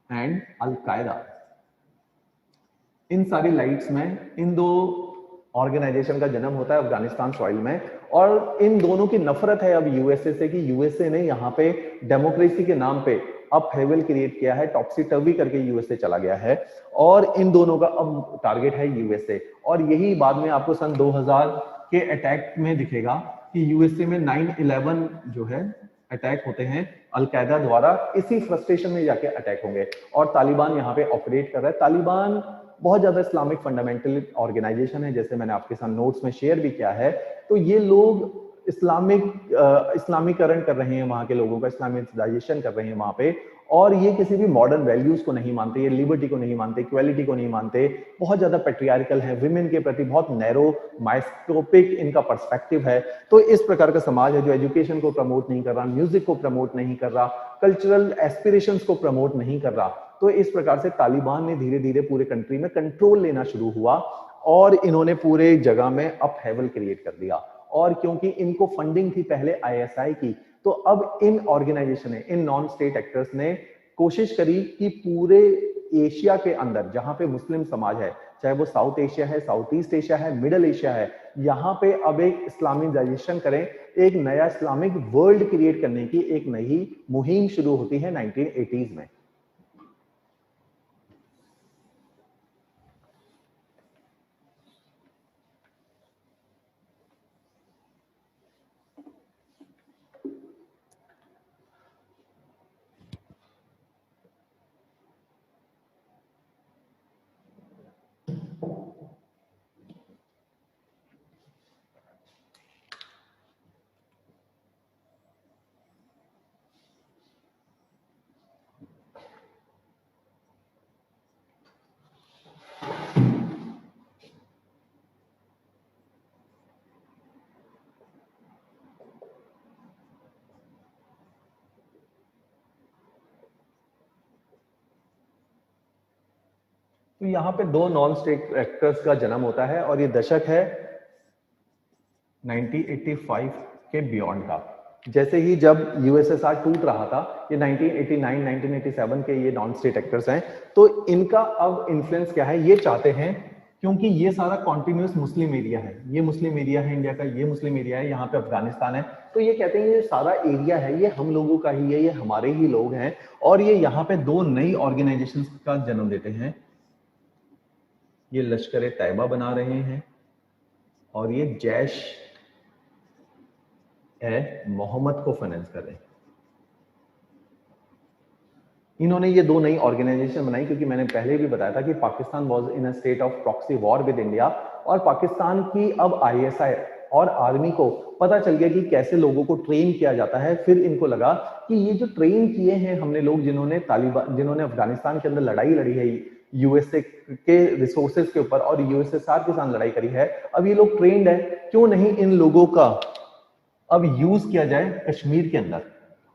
एंड अल-कायदा। इन सारी लाइट्स में इन दो ऑर्गेनाइजेशन का जन्म होता है अफगानिस्तान सॉइल में, और इन दोनों की नफरत है अब यूएसए से, कि यूएसए ने यहाँ पे डेमोक्रेसी के नाम पे अब हेवल क्रिएट किया है, टॉप्सी टर्वी करके यूएसए चला गया है, और इन दोनों का अब टारगेट है यूएसए। और यही बाद में आपको सन 2000 के अटैक में दिखेगा कि यूएसए में 9/11 जो है अटैक होते हैं अल-कायदा द्वारा, इसी फ्रस्ट्रेशन में जाके अटैक होंगे, और तालिबान यहाँ पे ऑपरेट कर रहा है। तालिबान बहुत ज्यादा इस्लामिक फंडामेंटल ऑर्गेनाइजेशन है, जैसे मैंने आपके साथ नोट्स में शेयर भी किया है। तो ये लोग इस्लामीकरण कर रहे हैं वहां के लोगों का, इस्लामिजाइजेशन कर रहे हैं वहां पे, और ये किसी भी मॉडर्न वैल्यूज को नहीं मानते, ये लिबर्टी को नहीं मानते, इक्वालिटी को नहीं मानते, बहुत ज्यादा पेट्रियार्कल है, विमेन के प्रति बहुत नैरो माइस्कोपिक इनका पर्सपेक्टिव है। तो इस प्रकार का समाज है जो एजुकेशन को प्रमोट नहीं कर रहा, म्यूजिक को प्रमोट नहीं कर रहा, कल्चरल एस्पिरेशंस को प्रमोट नहीं कर रहा। तो इस प्रकार से तालिबान ने धीरे धीरे पूरे कंट्री में कंट्रोल लेना शुरू हुआ, और इन्होंने पूरे जगह में अप हेवल क्रिएट कर दिया। और क्योंकि इनको फंडिंग थी पहले आईएसआई की, तो अब इन ऑर्गेनाइजेशन ने, इन नॉन स्टेट एक्टर्स ने कोशिश करी कि पूरे एशिया के अंदर जहां पे मुस्लिम समाज है, चाहे वो साउथ एशिया है, साउथ ईस्ट एशिया है, मिडल एशिया है, यहाँ पे अब एक इस्लामिजाइजेशन करें, एक नया इस्लामिक वर्ल्ड क्रिएट करने की एक नई मुहिम शुरू होती है 1980s में। तो यहाँ पे दो नॉन स्टेट एक्टर्स का जन्म होता है, और ये दशक है 1985 के बियॉन्ड का। जैसे ही जब यूएसएसआर टूट रहा था, ये 1989 1987 के ये नॉन स्टेट एक्टर्स हैं, तो इनका अब इन्फ्लुएंस क्या है, ये चाहते हैं, क्योंकि ये सारा कॉन्टिन्यूस मुस्लिम एरिया है, ये मुस्लिम एरिया है इंडिया का, ये मुस्लिम एरिया है, यहाँ पे अफगानिस्तान है, तो ये कहते हैं ये सारा एरिया है ये हम लोगों का ही है, ये हमारे ही लोग हैं, और ये यहाँ पे दो नई ऑर्गेनाइजेशन का जन्म देते हैं। ये लश्कर तैयबा बना रहे हैं, और ये जैश ए मोहम्मद को फाइनेंस कर रहे हैं। इन्होंने ये दो नई ऑर्गेनाइजेशन बनाई, क्योंकि मैंने पहले भी बताया था कि Pakistan was in a state of proxy war with India, और पाकिस्तान की अब आईएसआई और आर्मी को पता चल गया कि कैसे लोगों को ट्रेन किया जाता है। फिर इनको लगा कि ये जो ट्रेन किए हैं हमने लोग, जिन्होंने अफगानिस्तान के अंदर लड़ाई लड़ी है यूएसए के रिसोर्सेज के ऊपर और यूएसएसआर के साथ लड़ाई करी है, अब ये लोग ट्रेंड है, क्यों नहीं इन लोगों का अब यूज किया जाए कश्मीर के अंदर।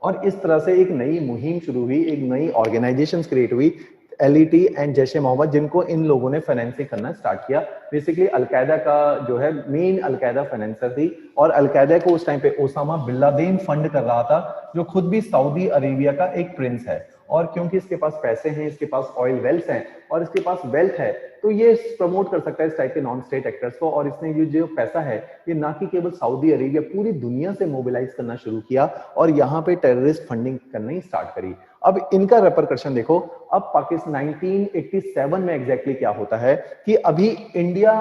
और इस तरह से एक नई मुहिम शुरू हुई, एक नई ऑर्गेनाइजेशन क्रिएट हुई, एलईटी एंड जैश ए मोहम्मद, जिनको इन लोगों ने फाइनेंसिंग करना स्टार्ट किया। बेसिकली अलकायदा का जो है मेन अलकायदा फाइनेंसर थी, और अलकायदा को उस टाइम पे ओसामा बिन लादेन फंड कर रहा था, जो खुद भी सऊदी अरेबिया का एक प्रिंस है। और क्योंकि इसके पास पैसे हैं, इसके पास ऑयल वेल्थ हैं और इसके पास वेल्थ है, तो ये प्रमोट कर सकता है इस टाइप के नॉन स्टेट एक्टर्स को। और इसने ये जो पैसा है ये ना कि केवल सऊदी अरेबिया, पूरी दुनिया से मोबिलाइज करना शुरू किया और यहाँ पे टेररिस्ट फंडिंग करनी स्टार्ट करी। अब इनका रेपरकशन देखो, अब पाकिस्तान 1987 में एग्जैक्टली क्या होता है कि अभी इंडिया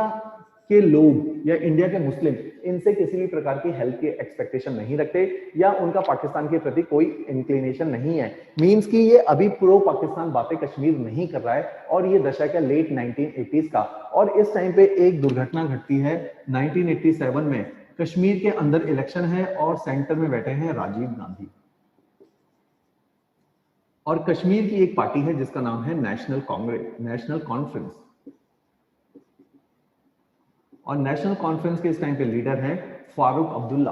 के लोग या इंडिया के मुस्लिम इनसे किसी भी प्रकार की हेल्प की एक्सपेक्टेशन नहीं रखते, या उनका पाकिस्तान के प्रति कोई इंक्लिनेशन नहीं है। मींस कि ये अभी प्रो पाकिस्तान बातें कश्मीर नहीं कर रहा है, और ये दशक है लेट 1980s का। और इस टाइम पे एक दुर्घटना घटती है 1987 में, कश्मीर के अंदर इलेक्शन है और सेंटर में बैठे हैं राजीव गांधी, और कश्मीर की एक पार्टी है जिसका नाम है नेशनल कॉन्फ्रेंस, और नेशनल कॉन्फ्रेंस के इस टाइम पे लीडर हैं फारूक अब्दुल्ला।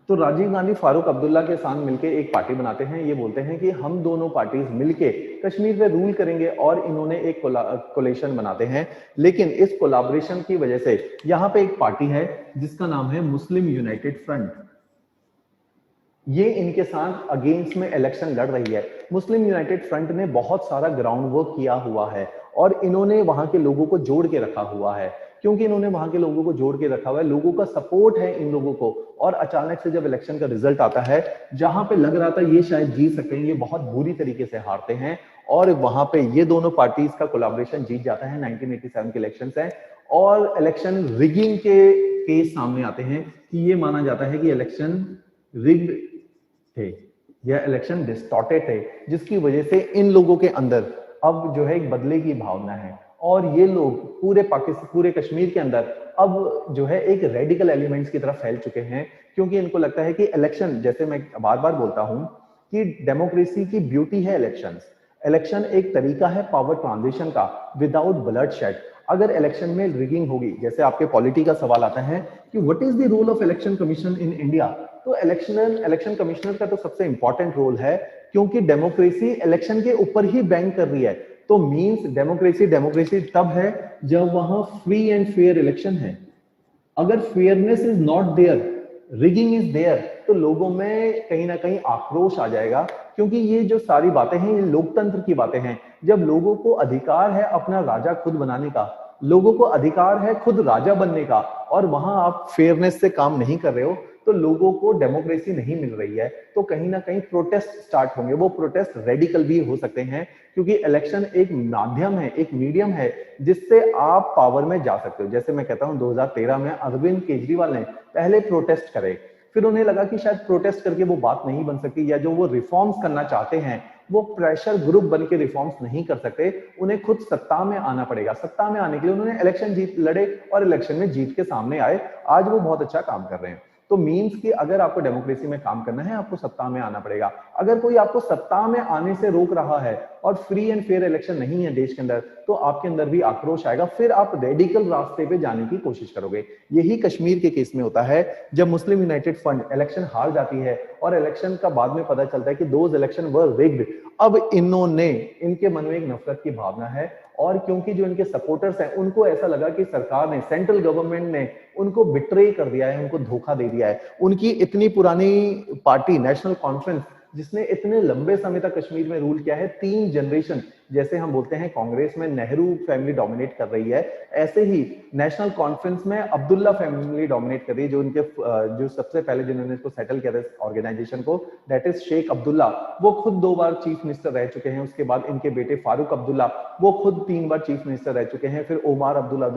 तो राजीव गांधी फारूक अब्दुल्ला के साथ मिलके एक पार्टी बनाते हैं। ये बोलते हैं कि हम दोनों पार्टीज मिलके कश्मीर पे रूल करेंगे, और इन्होंने एक कोलेशन बनाते हैं। लेकिन इस कोलैबोरेशन की वजह से यहाँ पे एक पार्टी है जिसका नाम है मुस्लिम यूनाइटेड फ्रंट, ये इनके साथ अगेंस्ट में इलेक्शन लड़ रही है। मुस्लिम यूनाइटेड फ्रंट ने बहुत सारा ग्राउंड वर्क किया हुआ है, और इन्होंने वहां के लोगों को जोड़ के रखा हुआ है। क्योंकि इन्होंने वहां के लोगों को जोड़ के रखा हुआ है, लोगों का सपोर्ट है इन लोगों को, और अचानक से जब इलेक्शन का रिजल्ट आता है, जहां पे लग रहा था ये शायद जीत सकते हैं, ये बहुत बुरी तरीके से हारते हैं, और वहां पे ये दोनों पार्टीज का कोलैबोरेशन जीत जाता है। 1987 के इलेक्शन है, और इलेक्शन रिगिंग के केस सामने आते हैं कि ये माना जाता है कि इलेक्शन रिग्ड थे या इलेक्शन डिस्टॉर्टेड थे, जिसकी वजह से इन लोगों के अंदर अब जो है एक बदले की भावना है, और ये लोग पूरे कश्मीर के अंदर अब जो है एक रेडिकल एलिमेंट्स की तरफ फैल चुके हैं। क्योंकि इनको लगता है कि इलेक्शन, जैसे मैं बार बार बोलता हूं कि डेमोक्रेसी की ब्यूटी है इलेक्शन एक तरीका है पावर ट्रांजिशन का विदाउट ब्लड शेड। अगर इलेक्शन में रिगिंग होगी, जैसे आपके पॉलिटी का सवाल आता है कि what is the role of election commission in India, तो इलेक्शन कमिश्नर का तो सबसे इंपॉर्टेंट रोल है, क्योंकि डेमोक्रेसी इलेक्शन के ऊपर ही बैंक कर रही है। तो मींस डेमोक्रेसी तब है जब वहां फ्री एंड फेयर इलेक्शन है। अगर fairness is not there, rigging is there, तो लोगों में कहीं ना कहीं आक्रोश आ जाएगा। क्योंकि ये जो सारी बातें हैं ये लोकतंत्र की बातें हैं। जब लोगों को अधिकार है अपना राजा खुद बनाने का, लोगों को अधिकार है खुद राजा बनने का, और वहां आप फेयरनेस से काम नहीं कर रहे हो, तो लोगों को डेमोक्रेसी नहीं मिल रही है, तो कहीं ना कहीं प्रोटेस्ट स्टार्ट होंगे। वो प्रोटेस्ट रेडिकल भी हो सकते हैं, क्योंकि इलेक्शन एक माध्यम है, एक मीडियम है जिससे आप पावर में जा सकते हो। जैसे मैं कहता हूं 2013 में अरविंद केजरीवाल ने पहले प्रोटेस्ट करे, फिर उन्हें लगा कि शायद प्रोटेस्ट करके वो बात नहीं बन सकती, या जो वो रिफॉर्म्स करना चाहते हैं वो प्रेशर ग्रुप बन के रिफॉर्म्स नहीं कर सकते, उन्हें खुद सत्ता में आना पड़ेगा। सत्ता में आने के लिए उन्होंने इलेक्शन लड़े और इलेक्शन में जीत के सामने आए। आज वो बहुत अच्छा काम कर रहे हैं। तो मींस कि अगर आपको डेमोक्रेसी में काम करना है, आपको सत्ता में आना पड़ेगा। अगर कोई आपको सत्ता में आने से रोक रहा है और फ्री एंड फेयर इलेक्शन नहीं है देश के अंदर, तो आपके अंदर भी आक्रोश आएगा, फिर आप रेडिकल रास्ते पे जाने की कोशिश करोगे। यही कश्मीर के केस में होता है, जब मुस्लिम यूनाइटेड फ्रंट इलेक्शन हार जाती है और इलेक्शन का बाद में पता चलता है कि दोज इलेक्शन वर रिग्ड। अब इनके मन में एक नफरत की भावना है, और क्योंकि जो इनके सपोर्टर्स हैं उनको ऐसा लगा कि सरकार ने, सेंट्रल गवर्नमेंट ने उनको बिट्रे कर दिया है, उनको धोखा दे दिया है। उनकी इतनी पुरानी पार्टी नेशनल कॉन्फ्रेंस, जिसने इतने लंबे समय तक कश्मीर में रूल किया है, 3 जनरेशन, जैसे हम बोलते हैं कांग्रेस में नेहरू फैमिली डोमिनेट कर रही है, ऐसे ही नेशनल कॉन्फ्रेंस में अब्दुल्ला फैमिली डोमिनेट कर रही है। जो सबसे पहले जिन्होंने इसको सेटल किया था ऑर्गेनाइजेशन को, दैट इज शेख अब्दुल्ला। वो खुद 2 बार चीफ मिनिस्टर रह चुके हैं। उसके बाद इनके बेटे फारूक अब्दुल्ला, वो खुद 3 बार चीफ मिनिस्टर रह चुके हैं। फिर Omar Abdullah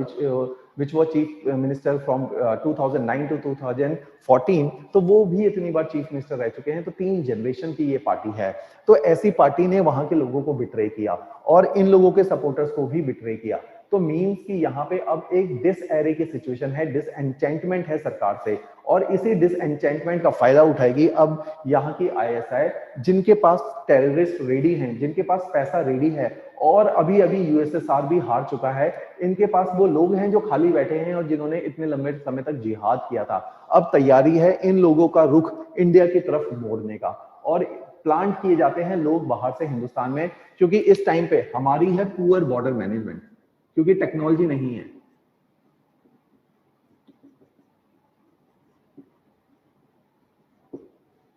which was chief minister from 2009 to 2014, तो वो भी इतनी बार चीफ मिनिस्टर रह चुके हैं। तो 3 जनरेशन की ये पार्टी है। तो ऐसी पार्टी ने वहां के लोगों को बिट्रे किया और इन लोगों के सपोर्टर्स को भी बिट्रे किया। तो मीन्स कि यहाँ पे अब एक डिसएरे की सिचुएशन है, डिसएंचेंटमेंट है सरकार से, और इसी डिसएंचेंटमेंट का फायदा उठाएगी अब यहाँ की आईएसआई, जिनके पास टेररिस्ट रेडी हैं, जिनके पास पैसा रेडी है, और अभी अभी यूएसएसआर भी हार चुका है। इनके पास वो लोग हैं जो खाली बैठे हैं और जिन्होंने इतने लंबे समय तक जिहाद किया था। अब तैयारी है इन लोगों का रुख इंडिया की तरफ मोड़ने का, और प्लांट किए जाते हैं लोग बाहर से हिंदुस्तान में, क्योंकि इस टाइम पे हमारी है पुअर बॉर्डर मैनेजमेंट, क्योंकि टेक्नोलॉजी नहीं है।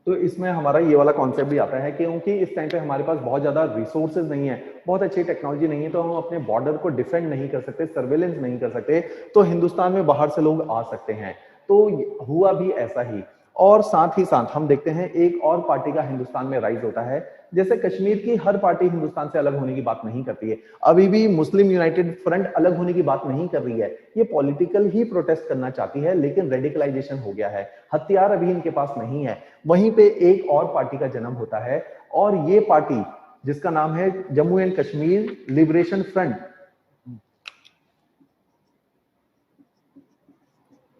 तो इसमें हमारा ये वाला कॉन्सेप्ट भी आता है कि क्योंकि इस टाइम पे हमारे पास बहुत ज्यादा रिसोर्सेज नहीं है, बहुत अच्छी टेक्नोलॉजी नहीं है, तो हम अपने बॉर्डर को डिफेंड नहीं कर सकते, सर्वेलेंस नहीं कर सकते, तो हिंदुस्तान में बाहर से लोग आ सकते हैं। तो हुआ भी ऐसा ही। और साथ ही साथ हम देखते हैं एक और पार्टी का हिंदुस्तान में राइज होता है। जैसे कश्मीर की हर पार्टी हिंदुस्तान से अलग होने की बात नहीं करती है, अभी भी मुस्लिम यूनाइटेड फ्रंट अलग होने की बात नहीं कर रही है, ये पॉलिटिकल ही प्रोटेस्ट करना चाहती है, लेकिन रेडिकलाइजेशन हो गया है, हथियार अभी इनके पास नहीं है। वहीं पे एक और पार्टी का जन्म होता है, और ये पार्टी जिसका नाम है Jammu and Kashmir liberation front,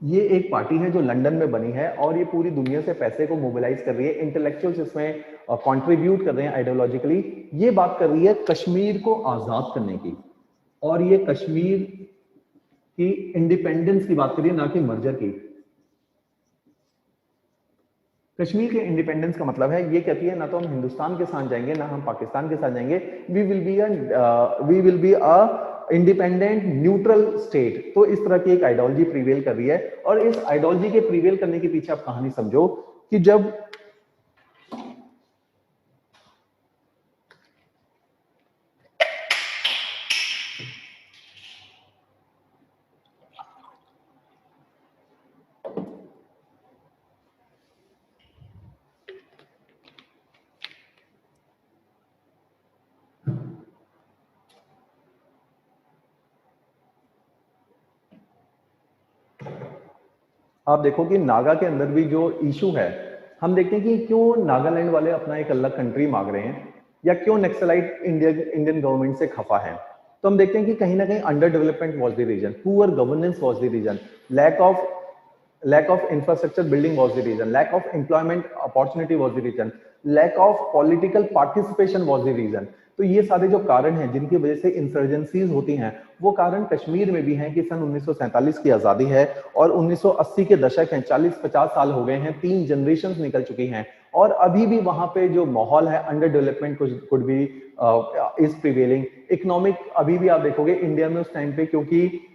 ये एक पार्टी है जो लंदन में बनी है, और ये पूरी दुनिया से पैसे को मोबिलाइज कर रही है, इंटेलेक्चुअल्स इसमें कंट्रीब्यूट कर रहे हैं आइडियोलॉजिकली। ये बात कर रही है कश्मीर को आजाद करने की, और ये कश्मीर की इंडिपेंडेंस की बात कर रही है, ना कि मर्जर की। कश्मीर के इंडिपेंडेंस का मतलब है, ये कहती है ना तो हम हिंदुस्तान के साथ जाएंगे ना हम पाकिस्तान के साथ जाएंगे, we will be a independent neutral state. तो इस तरह की एक आइडियोलॉजी प्रिवेल कर रही है, और इस आइडियोलॉजी के प्रिवेल करने के पीछे आप कहानी समझो कि जब आप देखो कि नागा के अंदर भी जो इशू है, हम देखते हैं कि क्यों नागालैंड वाले अपना एक अलग कंट्री मांग रहे हैं, या क्यों नक्सलाइट इंडियन गवर्नमेंट से खफा है। तो हम देखते हैं कि कहीं ना कहीं under development was the reason, poor governance was the reason, lack of infrastructure building was the reason, lack of employment opportunity was the reason, lack of political participation was the reason। तो ये सारे जो कारण हैं जिनकी वजह से insurgencies होती हैं, वो कारण कश्मीर में भी हैं कि सन 1947 की आजादी है और 1980 के दशक हैं, 40-50 साल हो गए हैं, 3 जनरेशंस निकल चुकी हैं, और अभी भी वहां पे जो माहौल है under development could be is prevailing. Economic अभी भी आप देखोगे इंडिया में उस टाइम पे, क्योंकि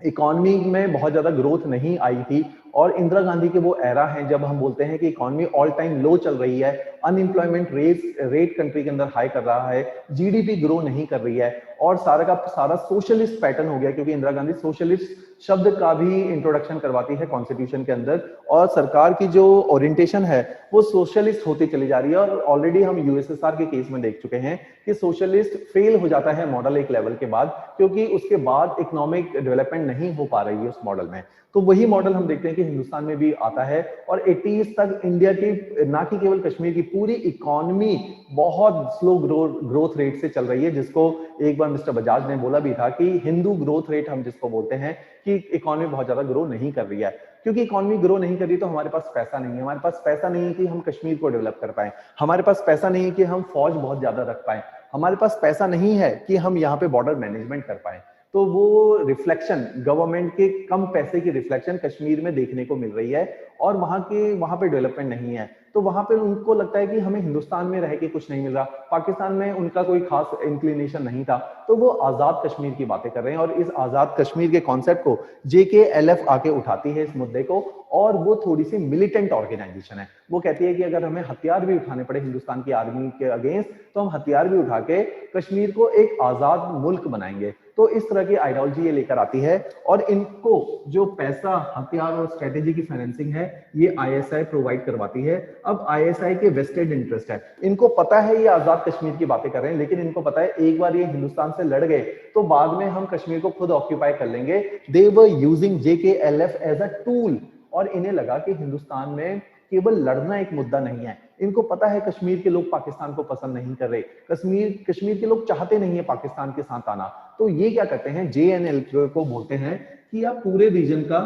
इकोनॉमी में बहुत ज्यादा ग्रोथ नहीं आई थी, और इंदिरा गांधी के वो एरा हैं जब हम बोलते हैं कि इकोनॉमी ऑल टाइम लो चल रही है, अनएम्प्लॉयमेंट रेट कंट्री के अंदर हाई कर रहा है, जीडीपी ग्रो नहीं कर रही है, और सारा का सारा सोशलिस्ट पैटर्न हो गया, क्योंकि इंदिरा गांधी सोशलिस्ट शब्द का भी इंट्रोडक्शन करवाती है कॉन्स्टिट्यूशन के अंदर, और सरकार की जो ओरिएंटेशन है वो सोशलिस्ट होती चली जा रही है। और ऑलरेडी हम यूएसएसआर के केस में देख चुके हैं कि सोशलिस्ट फेल हो जाता है मॉडल एक लेवल के बाद, क्योंकि उसके बाद इकोनॉमिक डेवलपमेंट नहीं हो पा रही है उस मॉडल में। तो वही मॉडल हम देखते हैं कि हिंदुस्तान में भी आता है, और 80s तक इंडिया की, ना कि केवल कश्मीर की, पूरी इकोनॉमी बहुत स्लो ग्रोथ रेट से चल रही है, जिसको एक बार मिस्टर बजाज ने बोला भी था कि हिंदू ग्रोथ रेट हम जिसको बोलते हैं, कि इकोनॉमी बहुत ज्यादा ग्रो नहीं कर रही है। क्योंकि इकोनॉमी ग्रो नहीं कर रही तो हमारे पास पैसा नहीं है, हमारे पास पैसा नहीं है कि हम कश्मीर को डेवलप कर पाए, हमारे पास पैसा नहीं है कि हम फौज बहुत ज्यादा रख पाए, हमारे पास पैसा नहीं है कि हम यहाँ पे बॉर्डर मैनेजमेंट कर पाए। तो वो रिफ्लेक्शन, गवर्नमेंट के कम पैसे की रिफ्लेक्शन कश्मीर में देखने को मिल रही है, और वहां पे डेवलपमेंट नहीं है। तो वहां पे उनको लगता है कि हमें हिंदुस्तान में रह के कुछ नहीं मिल रहा, पाकिस्तान में उनका कोई खास इंक्लिनेशन नहीं था, तो वो आजाद कश्मीर की बातें कर रहे हैं। और इस आजाद कश्मीर के कॉन्सेप्ट को JKLF आके उठाती है इस मुद्दे को, और वो थोड़ी सी मिलिटेंट ऑर्गेनाइजेशन है। वो कहती है कि अगर हमें हथियार भी उठाने पड़े हिंदुस्तान की आर्मी के अगेंस्ट, तो हम हथियार भी उठा के कश्मीर को एक आजाद मुल्क बनाएंगे। तो इस तरह की आइडियोलॉजी ये लेकर आती है, और इनको जो पैसा, हथियार और स्ट्रेटेजी की फाइनेंसिंग है ये आईएसआई प्रोवाइड करवाती है। अब आईएसआई के वेस्टेड इंटरेस्ट है, इनको पता है ये आजाद कश्मीर की बातें कर रहे हैं, लेकिन इनको पता है एक बार ये हिंदुस्तान से लड़ गए तो बाद में हम कश्मीर को खुद ऑक्यूपाई कर लेंगे। They were using JKLF as a tool, और इन्हें लगा कि हिंदुस्तान में केवल लड़ना एक मुद्दा नहीं है। इनको पता है कश्मीर के लोग पाकिस्तान को पसंद नहीं कर रहे, कश्मीर के लोग चाहते नहीं है पाकिस्तान के साथ आना। तो ये क्या करते हैं, जेएनएल को बोलते हैं कि आप पूरे रीजन का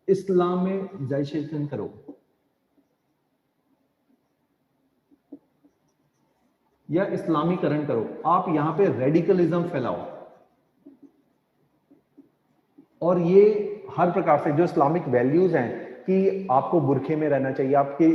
इस्लामाइजेशन करो या इस्लामीकरण करो, आप यहां पे रेडिकलिज्म फैलाओ, और ये हर प्रकार से जो इस्लामिक वैल्यूज हैं कि आपको बुरखे में रहना चाहिए, आपकी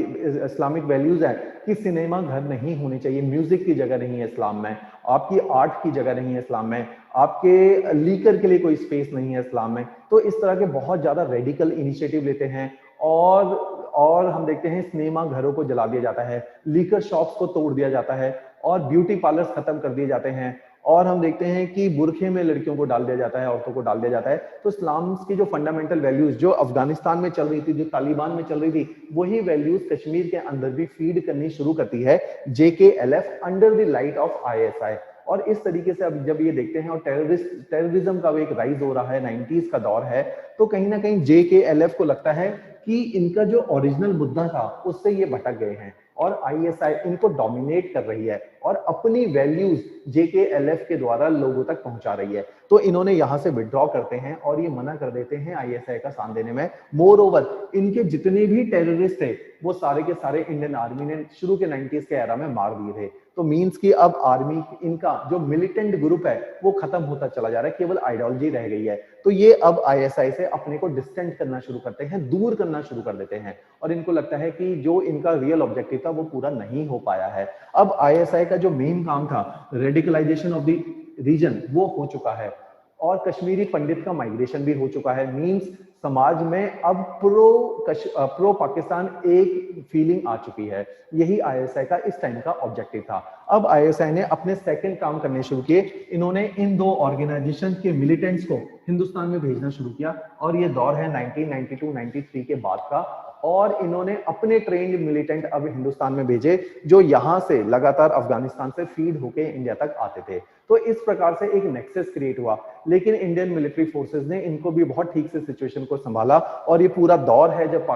इस्लामिक वैल्यूज है कि सिनेमा घर नहीं होने चाहिए, म्यूजिक की जगह नहीं है इस्लाम में, आपकी आर्ट की जगह नहीं है इस्लाम में, आपके लीकर के लिए कोई स्पेस नहीं है इस्लाम में। तो इस तरह के बहुत ज्यादा रेडिकल इनिशिएटिव लेते हैं, और हम देखते हैं सिनेमा घरों को जला दिया जाता है, लीकर शॉप्स को तोड़ दिया जाता है, और ब्यूटी पार्लर्स खत्म कर दिए जाते हैं, और हम देखते हैं कि बुरखे में लड़कियों को डाल दिया जाता है, औरतों को डाल दिया जाता है। तो इस्लाम की जो फंडामेंटल वैल्यूज जो अफगानिस्तान में चल रही थी, जो तालिबान में चल रही थी, वही वैल्यूज कश्मीर के अंदर भी फीड करनी शुरू करती है JKLF under the light of ISI. और इस तरीके से अब जब ये देखते हैं और टेररिज्म का एक राइज हो रहा है, 90s का दौर है, तो कहीं ना कहीं जेकेएलएफ को लगता है कि इनका जो ओरिजिनल मुद्दा था उससे ये भटक गए हैं, और आईएसआई इनको डोमिनेट कर रही है और अपनी वैल्यूज जेकेएलएफ के द्वारा लोगों तक पहुंचा रही है। तो इन्होंने यहां से विड्रॉ करते हैं और ये मना कर देते हैं आईएसआई का साथ देने में। मोर ओवर इनके जितने भी टेररिस्ट थे वो सारे के सारे इंडियन आर्मी ने शुरू के 90s के एरा में मार दिए थे। तो मींस कि अब आर्मी इनका जो मिलिटेंट ग्रुप है वो खत्म होता चला जा रहा है, केवल आइडियोलॉजी रह गई है। तो ये अब आईएसआई से अपने को डिस्टेंट करना शुरू करते हैं, दूर करना शुरू कर देते हैं, और इनको लगता है कि जो इनका रियल ऑब्जेक्टिव था वो पूरा नहीं हो पाया है। अब आईएसआई का जो मेन काम था रेडिकलाइजेशन ऑफ द रीजन वो हो चुका है, और कश्मीरी पंडित का माइग्रेशन भी हो चुका है। मींस समाज में अब प्रो पाकिस्तान एक फीलिंग आ चुकी है। यही आईएसआई का इस टाइम का ऑब्जेक्टिव था। अब आईएसआई ने अपने सेकंड काम करने शुरू किए, इन्होंने इन दो ऑर्गेनाइजेशन के मिलिटेंट्स को हिंदुस्तान में भेजना शुरू किया, और ये दौर है 1992-93 के बाद का। और इन्होंने अपने ट्रेन्ड मिलिटेंट अब हिंदुस्तान में भेजे, जो यहां से लगातार अफगानिस्तान से फीड होके इंडिया तक आते थे। तो इस प्रकार से एक नेक्सस क्रिएट हुआ, लेकिन इंडियन मिलिट्री फोर्सेस ने इनको भी बहुत ठीक से सिचुएशन को संभाला, और ये पूरा दौर है जब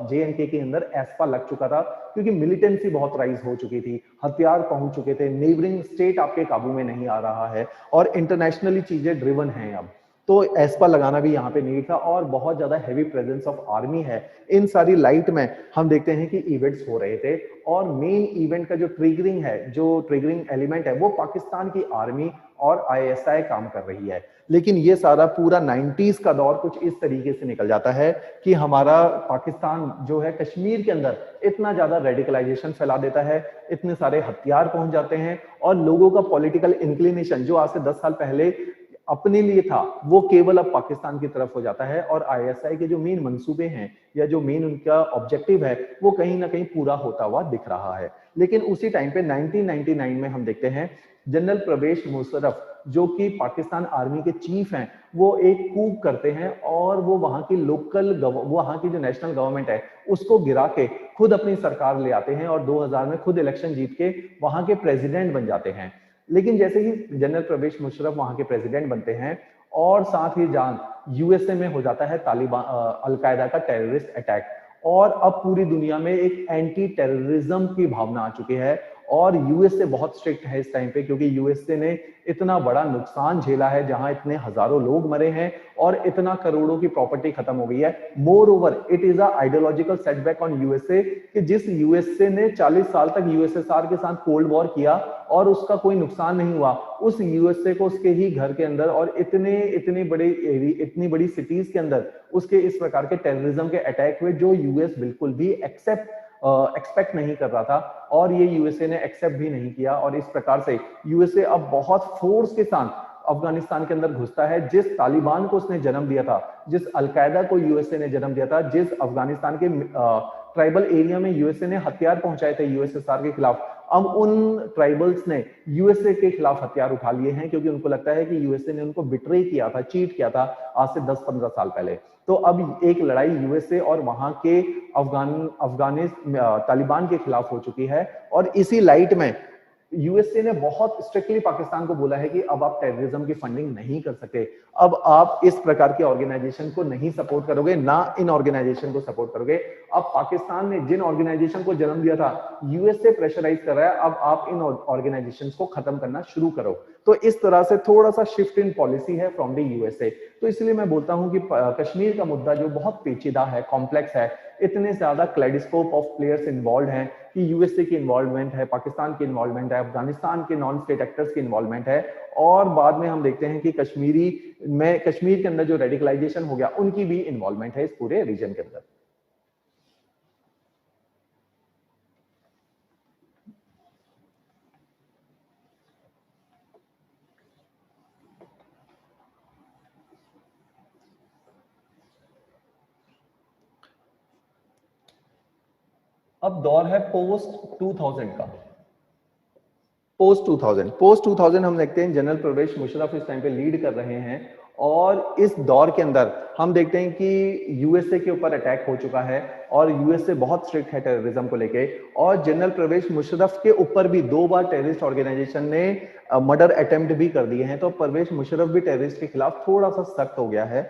जेएनके के अंदर एस्पा लग चुका था, क्योंकि मिलिटेंसी बहुत राइज हो चुकी थी, हथियार पहुंच चुके थे, नेबरिंग स्टेट आपके काबू में नहीं आ रहा है, और इंटरनेशनली चीजें ड्रिवन हैं अब। तो एस्पा लगाना भी यहाँ पे नीड था, और बहुत ज्यादा हैवी प्रेजेंस ऑफ आर्मी है। इन सारी लाइट में हम देखते हैं कि इवेंट्स हो रहे थे, और मेन इवेंट का जो ट्रिगरिंग एलिमेंट है वो पाकिस्तान की आर्मी और आईएसआई काम कर रही है। लेकिन ये सारा पूरा 90s का दौर कुछ इस तरीके से निकल जाता है कि हमारा पाकिस्तान जो है कश्मीर के अंदर इतना ज्यादा रेडिकलाइजेशन फैला देता है, इतने सारे हथियार पहुंच जाते हैं, और लोगों का पॉलिटिकल इंक्लिनेशन जो आज से 10 साल पहले अपने लिए था वो केवल अब पाकिस्तान की तरफ हो जाता है, और आईएसआई के जो मेन मंसूबे हैं या जो मेन उनका ऑब्जेक्टिव है वो कहीं ना कहीं पूरा होता हुआ दिख रहा है। लेकिन उसी टाइम पे 1999 में हम देखते हैं जनरल परवेज मुशर्रफ जो कि पाकिस्तान आर्मी के चीफ हैं, वो एक कूप करते हैं, और वो वहां की वहां की जो नेशनल गवर्नमेंट है उसको गिरा के खुद अपनी सरकार ले आते हैं, और 2000 में खुद इलेक्शन जीत के वहां के प्रेसिडेंट बन जाते हैं। लेकिन जैसे ही जनरल परवेज मुशर्रफ वहां के प्रेसिडेंट बनते हैं, और साथ ही जान यूएसए में हो जाता है तालिबान अलकायदा का टेररिस्ट अटैक, और अब पूरी दुनिया में एक एंटी टेररिज्म की भावना आ चुकी है, और यूएसए बहुत स्ट्रिक्ट है इस टाइम पे, क्योंकि यूएसए ने इतना बड़ा नुकसान झेला है, जहां इतने हजारों लोग मरे हैं और इतना करोड़ों की प्रॉपर्टी खत्म हो गई है। More over it is a ideological setback on USA कि जिस यूएसए ने 40 साल तक यूएसएसआर के साथ कोल्ड वॉर किया और उसका कोई नुकसान नहीं हुआ, उस यूएसए को उसके ही घर के अंदर और इतनी बड़ी सिटीज के अंदर उसके इस प्रकार के टेररिज्म के अटैक हुए, जो यूएस बिल्कुल भी एक्सपेक्ट नहीं कर रहा था, और ये यूएसए ने एक्सेप्ट भी नहीं किया। और इस प्रकार से यूएसए अब बहुत फोर्स के साथ अफगानिस्तान के अंदर घुसता है। जिस तालिबान को उसने जन्म दिया था, जिस अलकायदा को यूएसए ने जन्म दिया था, जिस अफगानिस्तान के ट्राइबल एरिया में यूएसए ने हथियार पहुंचाए थे यूएसएसआर के खिलाफ, अब उन ट्राइबल्स ने यूएसए के खिलाफ हथियार उठा लिए हैं क्योंकि उनको लगता है कि यूएसए ने उनको बिट्रे किया था, चीट किया था आज से 10-15 साल पहले। तो अब एक लड़ाई यूएसए और वहां के तालिबान के खिलाफ हो चुकी है। और इसी लाइट में यूएसए ने बहुत स्ट्रिक्टली पाकिस्तान को बोला है कि अब आप टेररिज्म की फंडिंग नहीं कर सकते, अब आप इस प्रकार के ऑर्गेनाइजेशन को नहीं सपोर्ट करोगे, ना इन ऑर्गेनाइजेशन को सपोर्ट करोगे। अब पाकिस्तान ने जिन ऑर्गेनाइजेशन को जन्म दिया था, यूएसए प्रेशराइज कर रहा है अब आप इन ऑर्गेनाइजेशंस को खत्म करना शुरू करो। तो इस तरह से थोड़ा सा शिफ्ट इन पॉलिसी है फ्रॉम द यूएसए। तो इसलिए मैं बोलता हूं कि कश्मीर का मुद्दा जो बहुत पेचीदा है, कॉम्प्लेक्स है, इतने ज्यादा क्लेडिस्कोप ऑफ प्लेयर्स इन्वॉल्व हैं कि यूएसए की इन्वॉल्वमेंट है, पाकिस्तान की इन्वॉल्वमेंट है, अफगानिस्तान के नॉन स्टेट एक्टर्स की इन्वॉल्वमेंट है, और बाद में हम देखते हैं कि कश्मीर के अंदर जो रेडिकलाइजेशन हो गया उनकी भी इन्वॉल्वमेंट है इस पूरे रीजन के अंदर। अब दौर है पोस्ट 2000 का। पोस्ट 2000 हम देखते हैं जनरल परवेज मुशर्रफ इस टाइम पे लीड कर रहे हैं, और इस दौर के अंदर हम देखते हैं कि यूएसए के ऊपर अटैक हो चुका है और यूएसए बहुत स्ट्रिक्ट है टेररिज्म को लेके, और जनरल परवेज मुशर्रफ के ऊपर भी 2 बार टेररिस्ट ऑर्गेनाइजेशन ने मर्डर अटेम्प्ट भी कर दिए हैं। तो परवेज मुशर्रफ भी टेररिस्ट के खिलाफ थोड़ा सा सख्त हो गया है।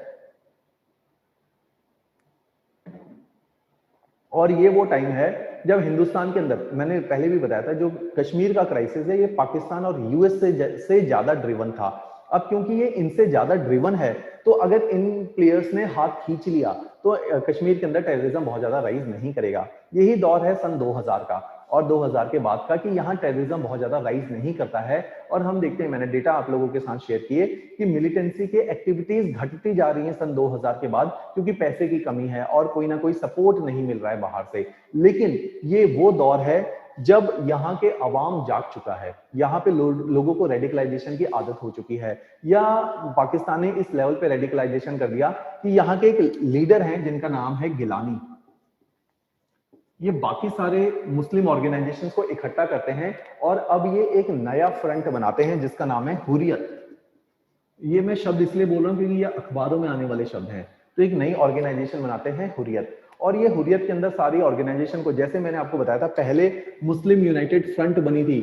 और ये वो टाइम है जब हिंदुस्तान के अंदर, मैंने पहले भी बताया था, जो कश्मीर का क्राइसिस है ये पाकिस्तान और यूएस से ज्यादा ड्रिवन था। अब क्योंकि ये इनसे ज्यादा ड्रिवन है, तो अगर इन प्लेयर्स ने हाथ खींच लिया तो कश्मीर के अंदर टेररिज्म बहुत ज्यादा राइज नहीं करेगा। यही दौर है सन 2000 का और 2000 के बाद का कि यहाँ टेररिज्म बहुत ज्यादा राइज नहीं करता है। और हम देखते हैं, मैंने डेटा आप लोगों के साथ शेयर किए कि मिलिटेंसी के एक्टिविटीज घटती जा रही हैं सन 2000 के बाद, क्योंकि पैसे की कमी है और कोई ना कोई सपोर्ट नहीं मिल रहा है बाहर से। लेकिन ये वो दौर है जब यहाँ के अवाम जाग चुका है, यहाँ पे लोगों को रेडिकलाइजेशन की आदत हो चुकी है, या पाकिस्तान ने इस लेवल पे रेडिकलाइजेशन कर दिया कि यहाँ के एक लीडर हैं जिनका नाम है गिलानी, ये बाकी सारे मुस्लिम ऑर्गेनाइजेशंस को इकट्ठा करते हैं और अब ये एक नया फ्रंट बनाते हैं जिसका नाम है हुर्रियत। ये मैं शब्द इसलिए बोल रहा हूं क्योंकि ये अखबारों में आने वाले शब्द हैं। तो एक नई ऑर्गेनाइजेशन बनाते हैं हुर्रियत, और ये हुर्रियत के अंदर सारी ऑर्गेनाइजेशन को, जैसे मैंने आपको बताया था पहले मुस्लिम यूनाइटेड फ्रंट बनी थी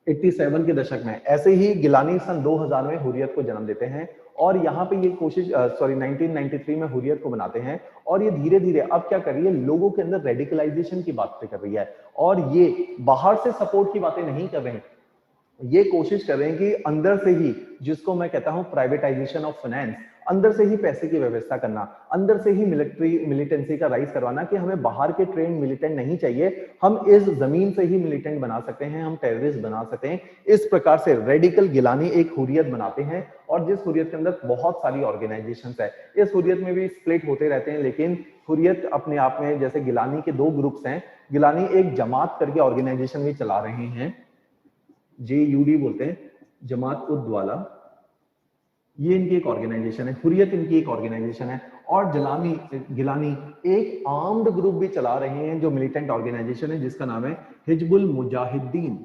87 के दशक में, ऐसे ही गिलानी सन 2000 में हुर्रियत को जन्म देते हैं और यहाँ पे ये कोशिश 1993 में हुर्रियत को बनाते हैं। और ये धीरे धीरे अब क्या कर रही है, लोगों के अंदर रेडिकलाइजेशन की बातें कर रही है, और ये बाहर से सपोर्ट की बातें नहीं कर रहे हैं, ये कोशिश कर रहे हैं कि अंदर से ही, जिसको मैं कहता हूं प्राइवेटाइजेशन ऑफ फाइनेंस, अंदर से ही पैसे की व्यवस्था करना, अंदर से ही मिलिटेंसी का राइज करवाना कि हमें बाहर के ट्रेन मिलिटेंट नहीं चाहिए, हम इस जमीन से ही मिलिटेंट बना सकते हैं, हम टेररिस्ट बना सकते हैं। इस प्रकार से रेडिकल गिलानी एक हुर्रियत बनाते हैं, और जिस हुर्रियत के अंदर बहुत सारी ऑर्गेनाइजेशंस है, इस हुर्रियत में भी स्प्लिट होते रहते हैं, लेकिन हुर्रियत अपने आप में, जैसे गिलानी के 2 ग्रुप्स हैं, गिलानी एक जमात करके ऑर्गेनाइजेशन भी चला रहे हैं, JUD बोलते हैं, जमात उद दवाला, ये इनकी एक ऑर्गेनाइजेशन है, हुर्रियत इनकी एक ऑर्गेनाइजेशन है, और गिलानी एक आर्म्ड ग्रुप भी चला रहे हैं जो मिलिटेंट ऑर्गेनाइजेशन है जिसका नाम है हिजबुल मुजाहिदीन,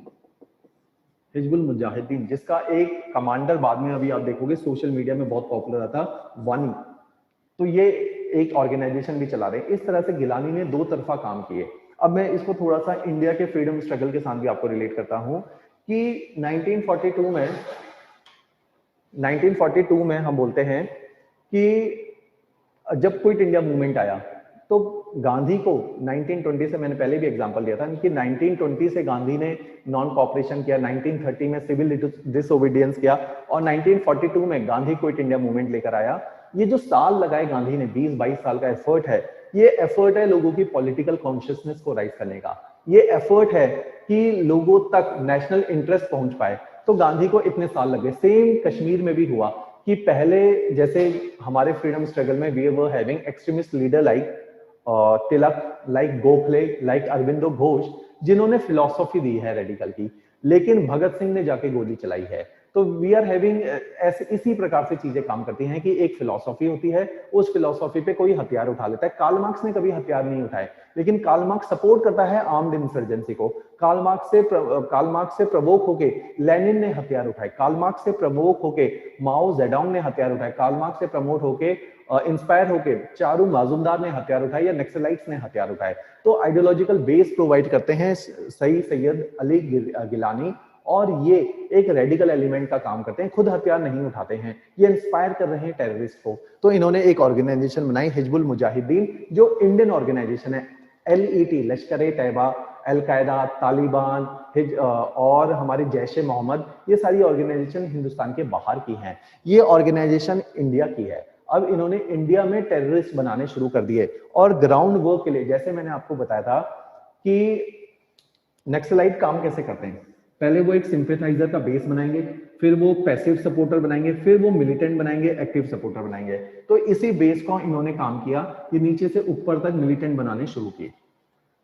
जिसका एक कमांडर बाद में अभी आप देखोगे सोशल मीडिया में बहुत पॉपुलर आता, वानी। तो ये एक ऑर्गेनाइजेशन भी चला रहे हैं। इस तरह से गिलानी ने 2 तरफा काम किए। अब मैं इसको थोड़ा सा इंडिया के फ्रीडम स्ट्रगल के साथ भी आपको रिलेट करता हूं कि 1942 में हम बोलते हैं कि जब क्विट इंडिया मूवमेंट आया तो गांधी को 1920 से, मैंने पहले भी एग्जांपल दिया था कि 1920 से गांधी ने नॉन कॉपरेशन किया, 1930 में सिविल डिसोबीडियंस किया, और 1942 में गांधी क्विट इंडिया मूवमेंट लेकर आया। ये जो साल लगाए गांधी ने, 20-22 साल का एफर्ट है, ये एफर्ट है लोगों की पॉलिटिकल कॉन्शियसनेस को राइज करने का, ये एफर्ट है कि लोगों तक नेशनल इंटरेस्ट पहुंच पाए। तो गांधी को इतने साल लगे। सेम कश्मीर में भी हुआ कि पहले जैसे हमारे फ्रीडम स्ट्रगल में we were having extremist leader like Tilak, like Gokhale, like Aurobindo Ghosh, जिन्होंने फिलॉसफी दी है रेडिकल की, लेकिन भगत सिंह ने जाके गोली चलाई है। तो वी आर हैविंग ऐसे इसी प्रकार से चीजें काम करती हैं कि एक फिलॉसफी होती है, उस फिलॉसफी पे कोई हथियार उठा लेता है। कार्ल मार्क्स ने कभी हथियार नहीं उठाए, लेकिन कार्ल मार्क्स सपोर्ट करता है आर्म्ड इंसर्जेंसी को। कार्ल मार्क्स से प्रवोक होके लेनिन ने हथियार उठाए, कार्ल मार्क्स से प्रवोक होके माओ जेडोंग ने हथियार उठाए, कार्ल मार्क्स से प्रमोट होके इंस्पायर होके चारू माजुमदार ने हथियार उठाए या नक्सलाइट्स ने हथियार उठाए। तो आइडियोलॉजिकल बेस प्रोवाइड करते हैं सही सैयद अली गिलानी, और ये एक रेडिकल एलिमेंट का काम करते हैं, खुद हथियार नहीं उठाते हैं, ये इंस्पायर कर रहे हैं टेररिस्ट को। तो इन्होंने एक ऑर्गेनाइजेशन बनाई हिजबुल मुजाहिदीन, जो इंडियन ऑर्गेनाइजेशन है। LET लश्कर ए तैयबा, अल-कायदा, तालिबान और हमारी जैश ए मोहम्मद, ये सारी ऑर्गेनाइजेशन हिंदुस्तान के बाहर की हैं, ये ऑर्गेनाइजेशन इंडिया की है। अब इन्होंने इंडिया में टेररिस्ट बनाने शुरू कर दिए, और ग्राउंड वर्क के लिए, जैसे मैंने आपको बताया था कि नक्सलाइट काम कैसे करते हैं, पहले वो एक सिंपैथाइजर का बेस बनाएंगे, फिर वो पैसिव सपोर्टर बनाएंगे, फिर वो मिलिटेंट बनाएंगे, एक्टिव सपोर्टर बनाएंगे। तो इसी बेस को इन्होंने काम किया कि नीचे से ऊपर तक मिलिटेंट बनाने शुरू किए।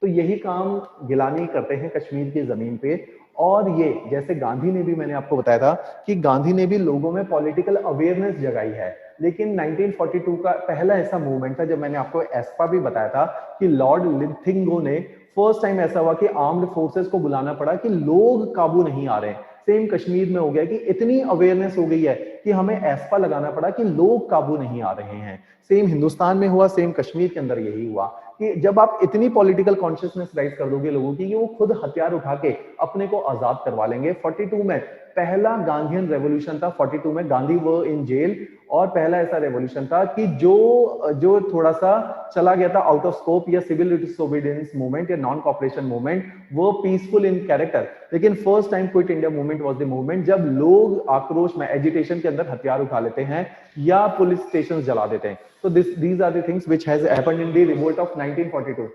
तो यही काम गिलानी करते हैं कश्मीर की जमीन पे। और ये जैसे गांधी ने भी, मैंने आपको बताया था कि गांधी ने भी लोगों में पॉलिटिकल अवेयरनेस जगाई है, लेकिन 1942 का पहला ऐसा मूवमेंट था, जब मैंने आपको एस्पा भी बताया था कि लॉर्ड लिथिंगो ने फर्स्ट टाइम ऐसा हुआ कि आर्म्ड फोर्सेस को बुलाना पड़ा कि लोग काबू नहीं आ रहे। सेम कश्मीर में हो गया कि इतनी अवेयरनेस हो गई है कि हमें एस्पा लगाना पड़ा कि लोग काबू नहीं आ रहे हैं। सेम हिंदुस्तान में हुआ, सेम कश्मीर के अंदर यही हुआ कि जब आप इतनी पॉलिटिकल कॉन्शियसनेस राइज कर दोगे लोगों की कि वो खुद हथियार उठा के अपने को आजाद करवा लेंगे। 42 में पहला गांधीयन रेवोल्यूशन था, 42 में गांधी वो इन जेल, और पहला ऐसा रेवोल्यूशन था कि जो थोड़ा सा चला गया था आउट ऑफ स्कोप, या सिविल डिसोबीडियंस मूवमेंट या नॉन कॉपरेशन मूवमेंट, वो पीसफुल इन कैरेक्टर, लेकिन first time quit India movement was the movement जब लोग आक्रोश में, एजिटेशन के अंदर हथियार उठा लेते हैं या पुलिस स्टेशन जला देते हैं। तो these are the things which has happened in the revolt of 1942.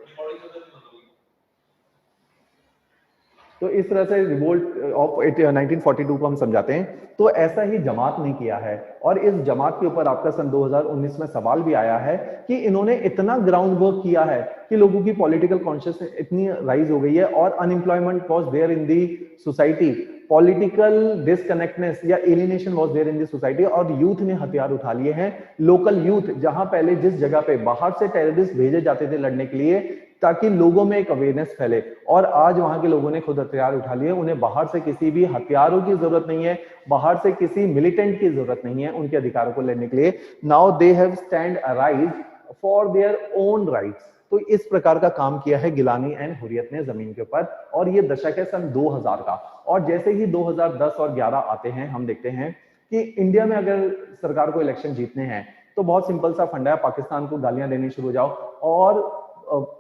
तो इस तरह से रिवोल्ट ऑफ 1942 को हम समझाते हैं। तो ऐसा ही जमात ने किया है, और इस जमात के ऊपर आपका सन 2019 में सवाल भी आया है कि इन्होंने इतना ग्राउंड वर्क किया है कि लोगों की पॉलिटिकल कॉन्शियसनेस इतनी राइज हो गई है, और unemployment was there in the society, political disconnectness या alienation was there in the society, और यूथ ने हथियार उठा लिए हैं। लोकल यूथ, जहां पहले जिस जगह पे बाहर से टेररिस्ट भेजे जाते थे लड़ने के लिए ताकि लोगों में एक अवेयरनेस फैले, और आज वहां के लोगों ने खुद हथियार उठा लिए। उन्हें बाहर से किसी भी हथियारों की जरूरत नहीं है, बाहर से किसी मिलिटेंट की जरूरत नहीं है उनके अधिकारों को लेने के लिए। Now they have stand arise for their own rights. तो इस प्रकार का काम किया है गिलानी एंड हुर्रियत ने जमीन के ऊपर, और ये दशक है सन 2000 का। और जैसे ही 2010 और 11 आते हैं, हम देखते हैं कि इंडिया में अगर सरकार को इलेक्शन जीतने हैं तो बहुत सिंपल सा फंडा है, पाकिस्तान को गालियां देनी शुरू हो जाओ, और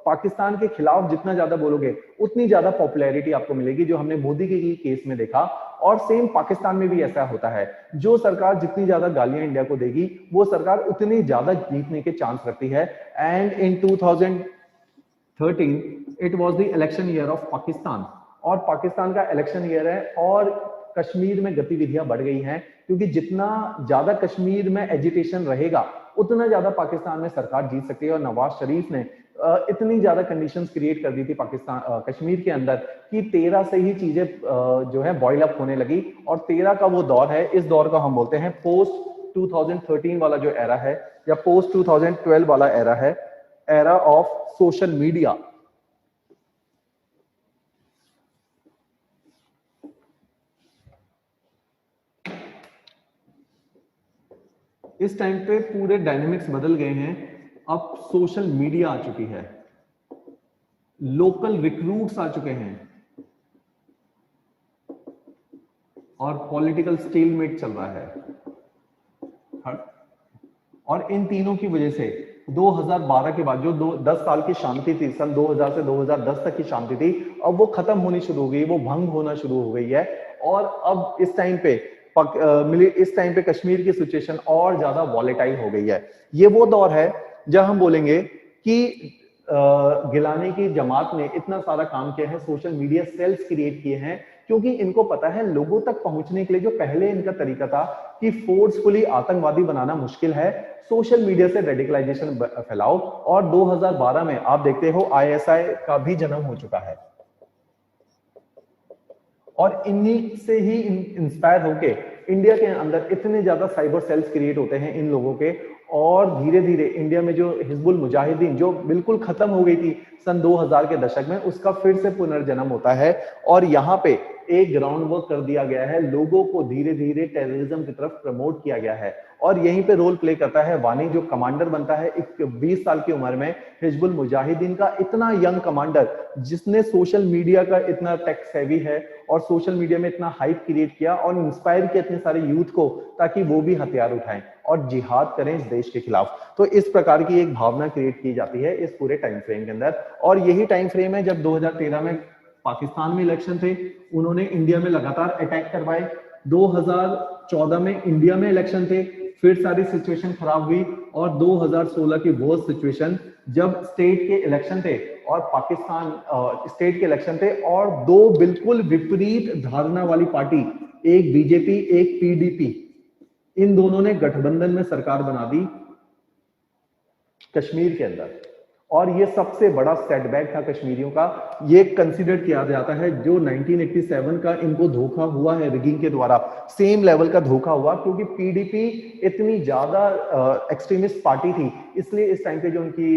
पाकिस्तान के खिलाफ जितना ज्यादा बोलोगे उतनी ज्यादा पॉपुलैरिटी आपको मिलेगी, जो हमने मोदी के केस में देखा। और सेम पाकिस्तान में भी ऐसा होता है, जो सरकार जितनी ज्यादा गालियां इंडिया को देगी वो सरकार उतनी ज्यादा जीतने के चांस रखती है। And in 2013 it was the election year of Pakistan, और पाकिस्तान का इलेक्शन ईयर है, और कश्मीर में गतिविधियां बढ़ गई हैं, क्योंकि जितना ज्यादा कश्मीर में एजिटेशन रहेगा उतना ज्यादा पाकिस्तान में सरकार जीत सकती है। और नवाज शरीफ ने इतनी ज्यादा कंडीशंस क्रिएट कर दी थी पाकिस्तान कश्मीर के अंदर कि 13 से ही चीजें जो है बॉयल अप होने लगी। और 13 का वो दौर है, इस दौर को हम बोलते हैं पोस्ट 2013 वाला जो एरा है, या पोस्ट 2012 वाला एरा है, एरा ऑफ सोशल मीडिया। इस टाइम पे पूरे डायनेमिक्स बदल गए हैं। अब सोशल मीडिया आ चुकी है, लोकल रिक्रूट्स आ चुके हैं, और पॉलिटिकल स्टेलमेट चल रहा है। और इन तीनों की वजह से 2012 के बाद जो 10 साल की शांति थी, सन 2000 से 2010 तक की शांति थी, अब वो खत्म होनी शुरू हो गई, वो भंग होना शुरू हो गई है। और अब इस टाइम पे कश्मीर की सिचुएशन और ज्यादा वॉलेटाइल हो गई है। ये वो दौर है जब हम बोलेंगे कि गिलानी की जमात ने इतना सारा काम किया है, सोशल मीडिया सेल्स क्रिएट किए हैं, क्योंकि इनको पता है लोगों तक पहुंचने के लिए जो पहले इनका तरीका था कि फोर्सफुली आतंकवादी बनाना मुश्किल है, सोशल मीडिया से रेडिकलाइजेशन फैलाओ। और 2012 में आप देखते हो ISI का भी जन्म हो चुका है, और इन्हीं से ही इंस्पायर होके इंडिया के अंदर इतने ज्यादा साइबर सेल्स क्रिएट होते हैं इन लोगों के, और धीरे धीरे इंडिया में जो हिजबुल मुजाहिदीन जो बिल्कुल खत्म हो गई थी सन 2000 के दशक में, उसका फिर से पुनर्जन्म होता है। और यहाँ पे एक ग्राउंड वर्क कर दिया गया है, लोगों को धीरे धीरे टेररिज्म की तरफ प्रमोट किया गया है। और यहीं पे रोल प्ले करता है वानी, जो कमांडर बनता है 20 साल की उम्र में, हिजबुल मुजाहिदीन का इतना यंग कमांडर, जिसने सोशल मीडिया का इतना टेक सेवी है और सोशल मीडिया में इतना हाइप क्रिएट किया और इंस्पायर किया इतने सारे यूथ को, ताकि वो भी हथियार उठाएं और जिहाद करें इस देश के खिलाफ। तो इस प्रकार की एक भावना क्रिएट की जाती है इस पूरे टाइम फ्रेम के अंदर। और यही टाइम फ्रेम है जब 2013 में पाकिस्तान में इलेक्शन थे, उन्होंने इंडिया में लगातार अटैक करवाए। 2014 में इंडिया में इलेक्शन थे, फिर सारी सिचुएशन खराब हुई। और 2016 की वो सिचुएशन जब स्टेट के इलेक्शन थे और पाकिस्तान स्टेट के इलेक्शन थे, और दो बिल्कुल विपरीत धारणा वाली पार्टी, एक बीजेपी एक पीडीपी, इन दोनों ने गठबंधन में सरकार बना दी कश्मीर के अंदर। और ये सबसे बड़ा सेटबैक था कश्मीरियों का। ये कंसीडर किया जाता है जो 1987 का इनको धोखा हुआ है रिगिंग के द्वारा, सेम लेवल का धोखा हुआ, क्योंकि पीडीपी इतनी ज्यादा एक्सट्रीमिस्ट पार्टी थी, इसलिए इस टाइम पे जो उनकी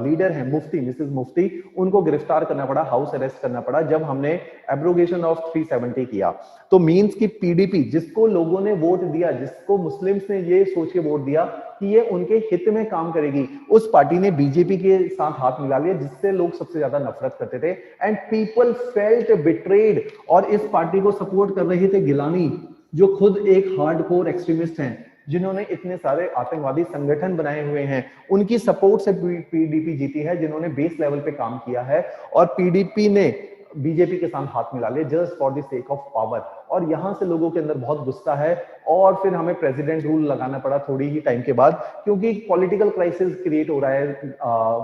लीडर है मुफ्ती, मिसेस मुफ्ती, उनको गिरफ्तार करना पड़ा, हाउस अरेस्ट करना पड़ा जब हमने एब्रोगेशन ऑफ 370 किया। तो मींस की पीडीपी, जिसको लोगों ने वोट दिया, जिसको मुस्लिम्स ने ये सोच के वोट दिया कि ये उनके हित में काम करेगी, उस पार्टी ने बीजेपी के साथ हाथ मिला लिया, जिससे लोग सबसे ज्यादा नफरत करते थे। And people felt betrayed. और इस पार्टी को सपोर्ट कर रहे थे गिलानी, जो खुद एक हार्डकोर एक्सट्रीमिस्ट हैं, जिन्होंने इतने सारे आतंकवादी संगठन बनाए हुए हैं, उनकी सपोर्ट से पीडीपी जीती है, जिन्होंने बेस लेवल पे काम किया है। और पीडीपी ने बीजेपी के साथ हाथ मिला लिया just for the sake of power. और यहां से लोगों के अंदर बहुत गुस्सा है, और फिर हमें प्रेसिडेंट रूल लगाना पड़ा थोड़ी ही टाइम के बाद, क्योंकि पॉलिटिकल क्राइसिस क्रिएट हो रहा है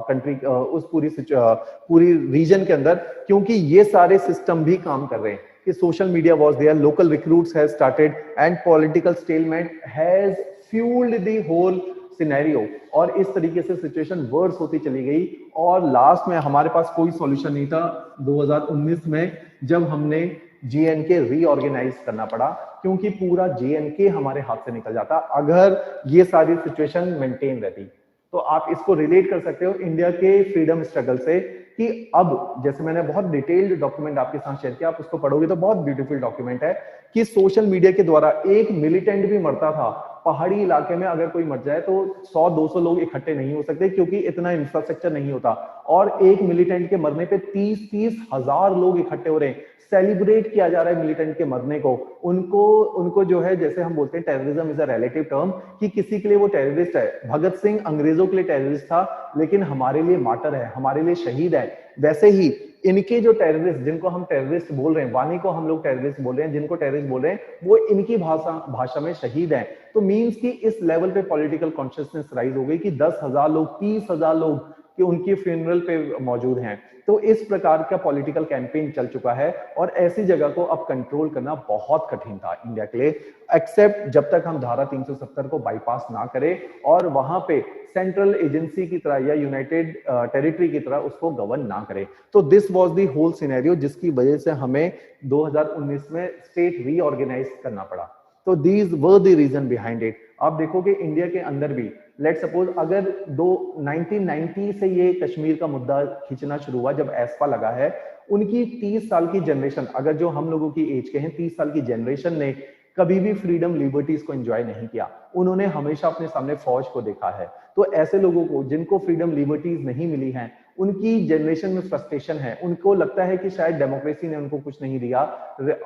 कंट्री उस पूरी रीजन के अंदर, क्योंकि ये सारे सिस्टम भी काम कर रहे हैं कि social media was there, local recruits has started, and political stalemate has fuelled the whole scenario. और इस तरीके से सिचुएशन वर्स होती चली गई, और लास्ट में हमारे पास कोई सॉल्यूशन नहीं था 2019 में, जब हमने जेएनके रीऑर्गेनाइज करना पड़ा, क्योंकि पूरा जेएनके हमारे हाथ से निकल जाता अगर ये सारी सिचुएशन मेंटेन रहती। तो आप इसको रिलेट कर सकते हो इंडिया के फ्रीडम स्ट्रगल से, कि अब जैसे मैंने बहुत डिटेल्ड डॉक्यूमेंट आपके साथ शेयर किया, आप उसको पढ़ोगे तो बहुत ब्यूटीफुल डॉक्यूमेंट है, कि सोशल मीडिया के द्वारा एक मिलिटेंट भी मरता था। पहाड़ी इलाके में अगर कोई मर जाए तो 100-200 लोग इकट्ठे नहीं हो सकते, क्योंकि इतना इंफ्रास्ट्रक्चर नहीं होता, और एक मिलिटेंट के मरने पे 30-30 हजार लोग इकट्ठे हो रहे हैं, सेलिब्रेट किया जा रहा है मिलिटेंट के मरने को। उनको जो है, जैसे हम बोलते हैं terrorism is a relative term, कि किसी के लिए वो टेररिस्ट है। भगत सिंह अंग्रेजों के लिए टेररिस्ट था, लेकिन हमारे लिए मार्टर है, हमारे लिए शहीद है। वैसे ही इनके जो टेररिस्ट, जिनको हम टेररिस्ट बोल रहे हैं, वानी को हम लोग टेररिस्ट बोल रहे हैं, जिनको टेररिस्ट बोल रहे हैं, वो इनकी भाषा में शहीद हैं। तो मींस कि इस लेवल पे पॉलिटिकल कॉन्शियसनेस राइज हो गई कि 10,000 लोग, 30,000 लोग कि उनकी फ्यूनरल पे मौजूद हैं। तो इस प्रकार का पॉलिटिकल कैंपेन चल चुका है, और ऐसी जगह को अब कंट्रोल करना बहुत कठिन था इंडिया के लिए, एक्सेप्ट जब तक हम धारा 370 को बाईपास ना करें और वहां पे सेंट्रल एजेंसी की तरह या यूनाइटेड टेरिटरी की तरह उसको गवर्न ना करे। तो this was the whole scenario, जिसकी वजह से हमें 2019 में स्टेट रीऑर्गेनाइज करना पड़ा। तो these were the reason behind it. आप देखोगे इंडिया के अंदर भी, लेट सपोज अगर 1990 से ये कश्मीर का मुद्दा खींचना शुरू हुआ, जब एसपा लगा है, उनकी 30 साल की जनरेशन, अगर जो हम लोगों की एज के हैं, 30 साल की जनरेशन ने कभी भी फ्रीडम लिबर्टीज को एंजॉय नहीं किया। उन्होंने हमेशा अपने सामने फौज को देखा है। तो ऐसे लोगों को, जिनको फ्रीडम लिबर्टीज नहीं मिली हैं, उनकी जनरेशन में फ्रस्ट्रेशन है, उनको लगता है कि शायद डेमोक्रेसी ने उनको कुछ नहीं दिया,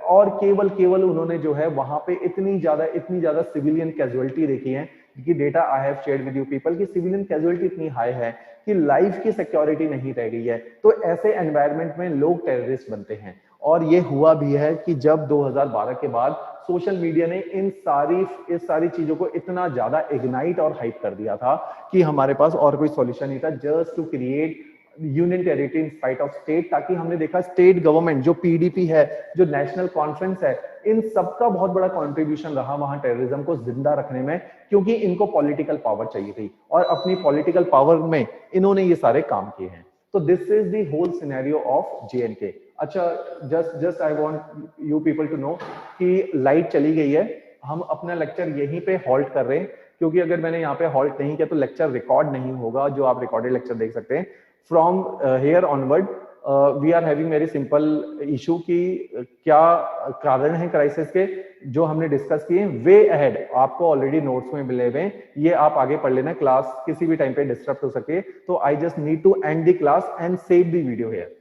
और केवल उन्होंने जो है वहां पे इतनी ज्यादा सिविलियन कैजुअलिटी देखी है, कि data I have shared with you people, की सिविलियन कैजुअलिटी इतनी हाई है कि लाइफ की सिक्योरिटी नहीं रह गई है। तो ऐसे एनवायरनमेंट में लोग टेररिस्ट बनते हैं। और ये हुआ भी है कि जब 2012 के बाद सोशल मीडिया ने इस सारी चीजों को इतना ज्यादा इग्नाइट और हाइप कर दिया था कि हमारे पास और कोई सॉल्यूशन नहीं था, just to create union territory in spite of state. ताकि हमने देखा स्टेट गवर्नमेंट, जो पीडीपी है, जो नेशनल कॉन्फ्रेंस है, इन सबका बहुत बड़ा कंट्रीब्यूशन रहा वहां टेररिज्म को जिंदा रखने में, क्योंकि इनको पॉलिटिकल पावर चाहिए थी, और अपनी पॉलिटिकल पावर में इन्होंने ये सारे काम किए हैं। तो this is the whole scenario of J and K. अच्छा, just I want you people to know कि लाइट चली गई है, हम अपना लेक्चर यहीं पे हॉल्ट कर रहे हैं, क्योंकि अगर मैंने यहाँ पे हॉल्ट नहीं किया तो लेक्चर रिकॉर्ड नहीं होगा, जो आप रिकॉर्डेड लेक्चर देख सकते हैं। From here onward we are having very simple issue कि क्या कारण है क्राइसिस के, जो हमने डिस्कस किए वे अहेड आपको ऑलरेडी नोट्स में मिले हुए हैं, ये आप आगे पढ़ लेना, क्लास किसी भी टाइम पे डिस्टर्ब हो सके। तो I just need to end the class and save the video here.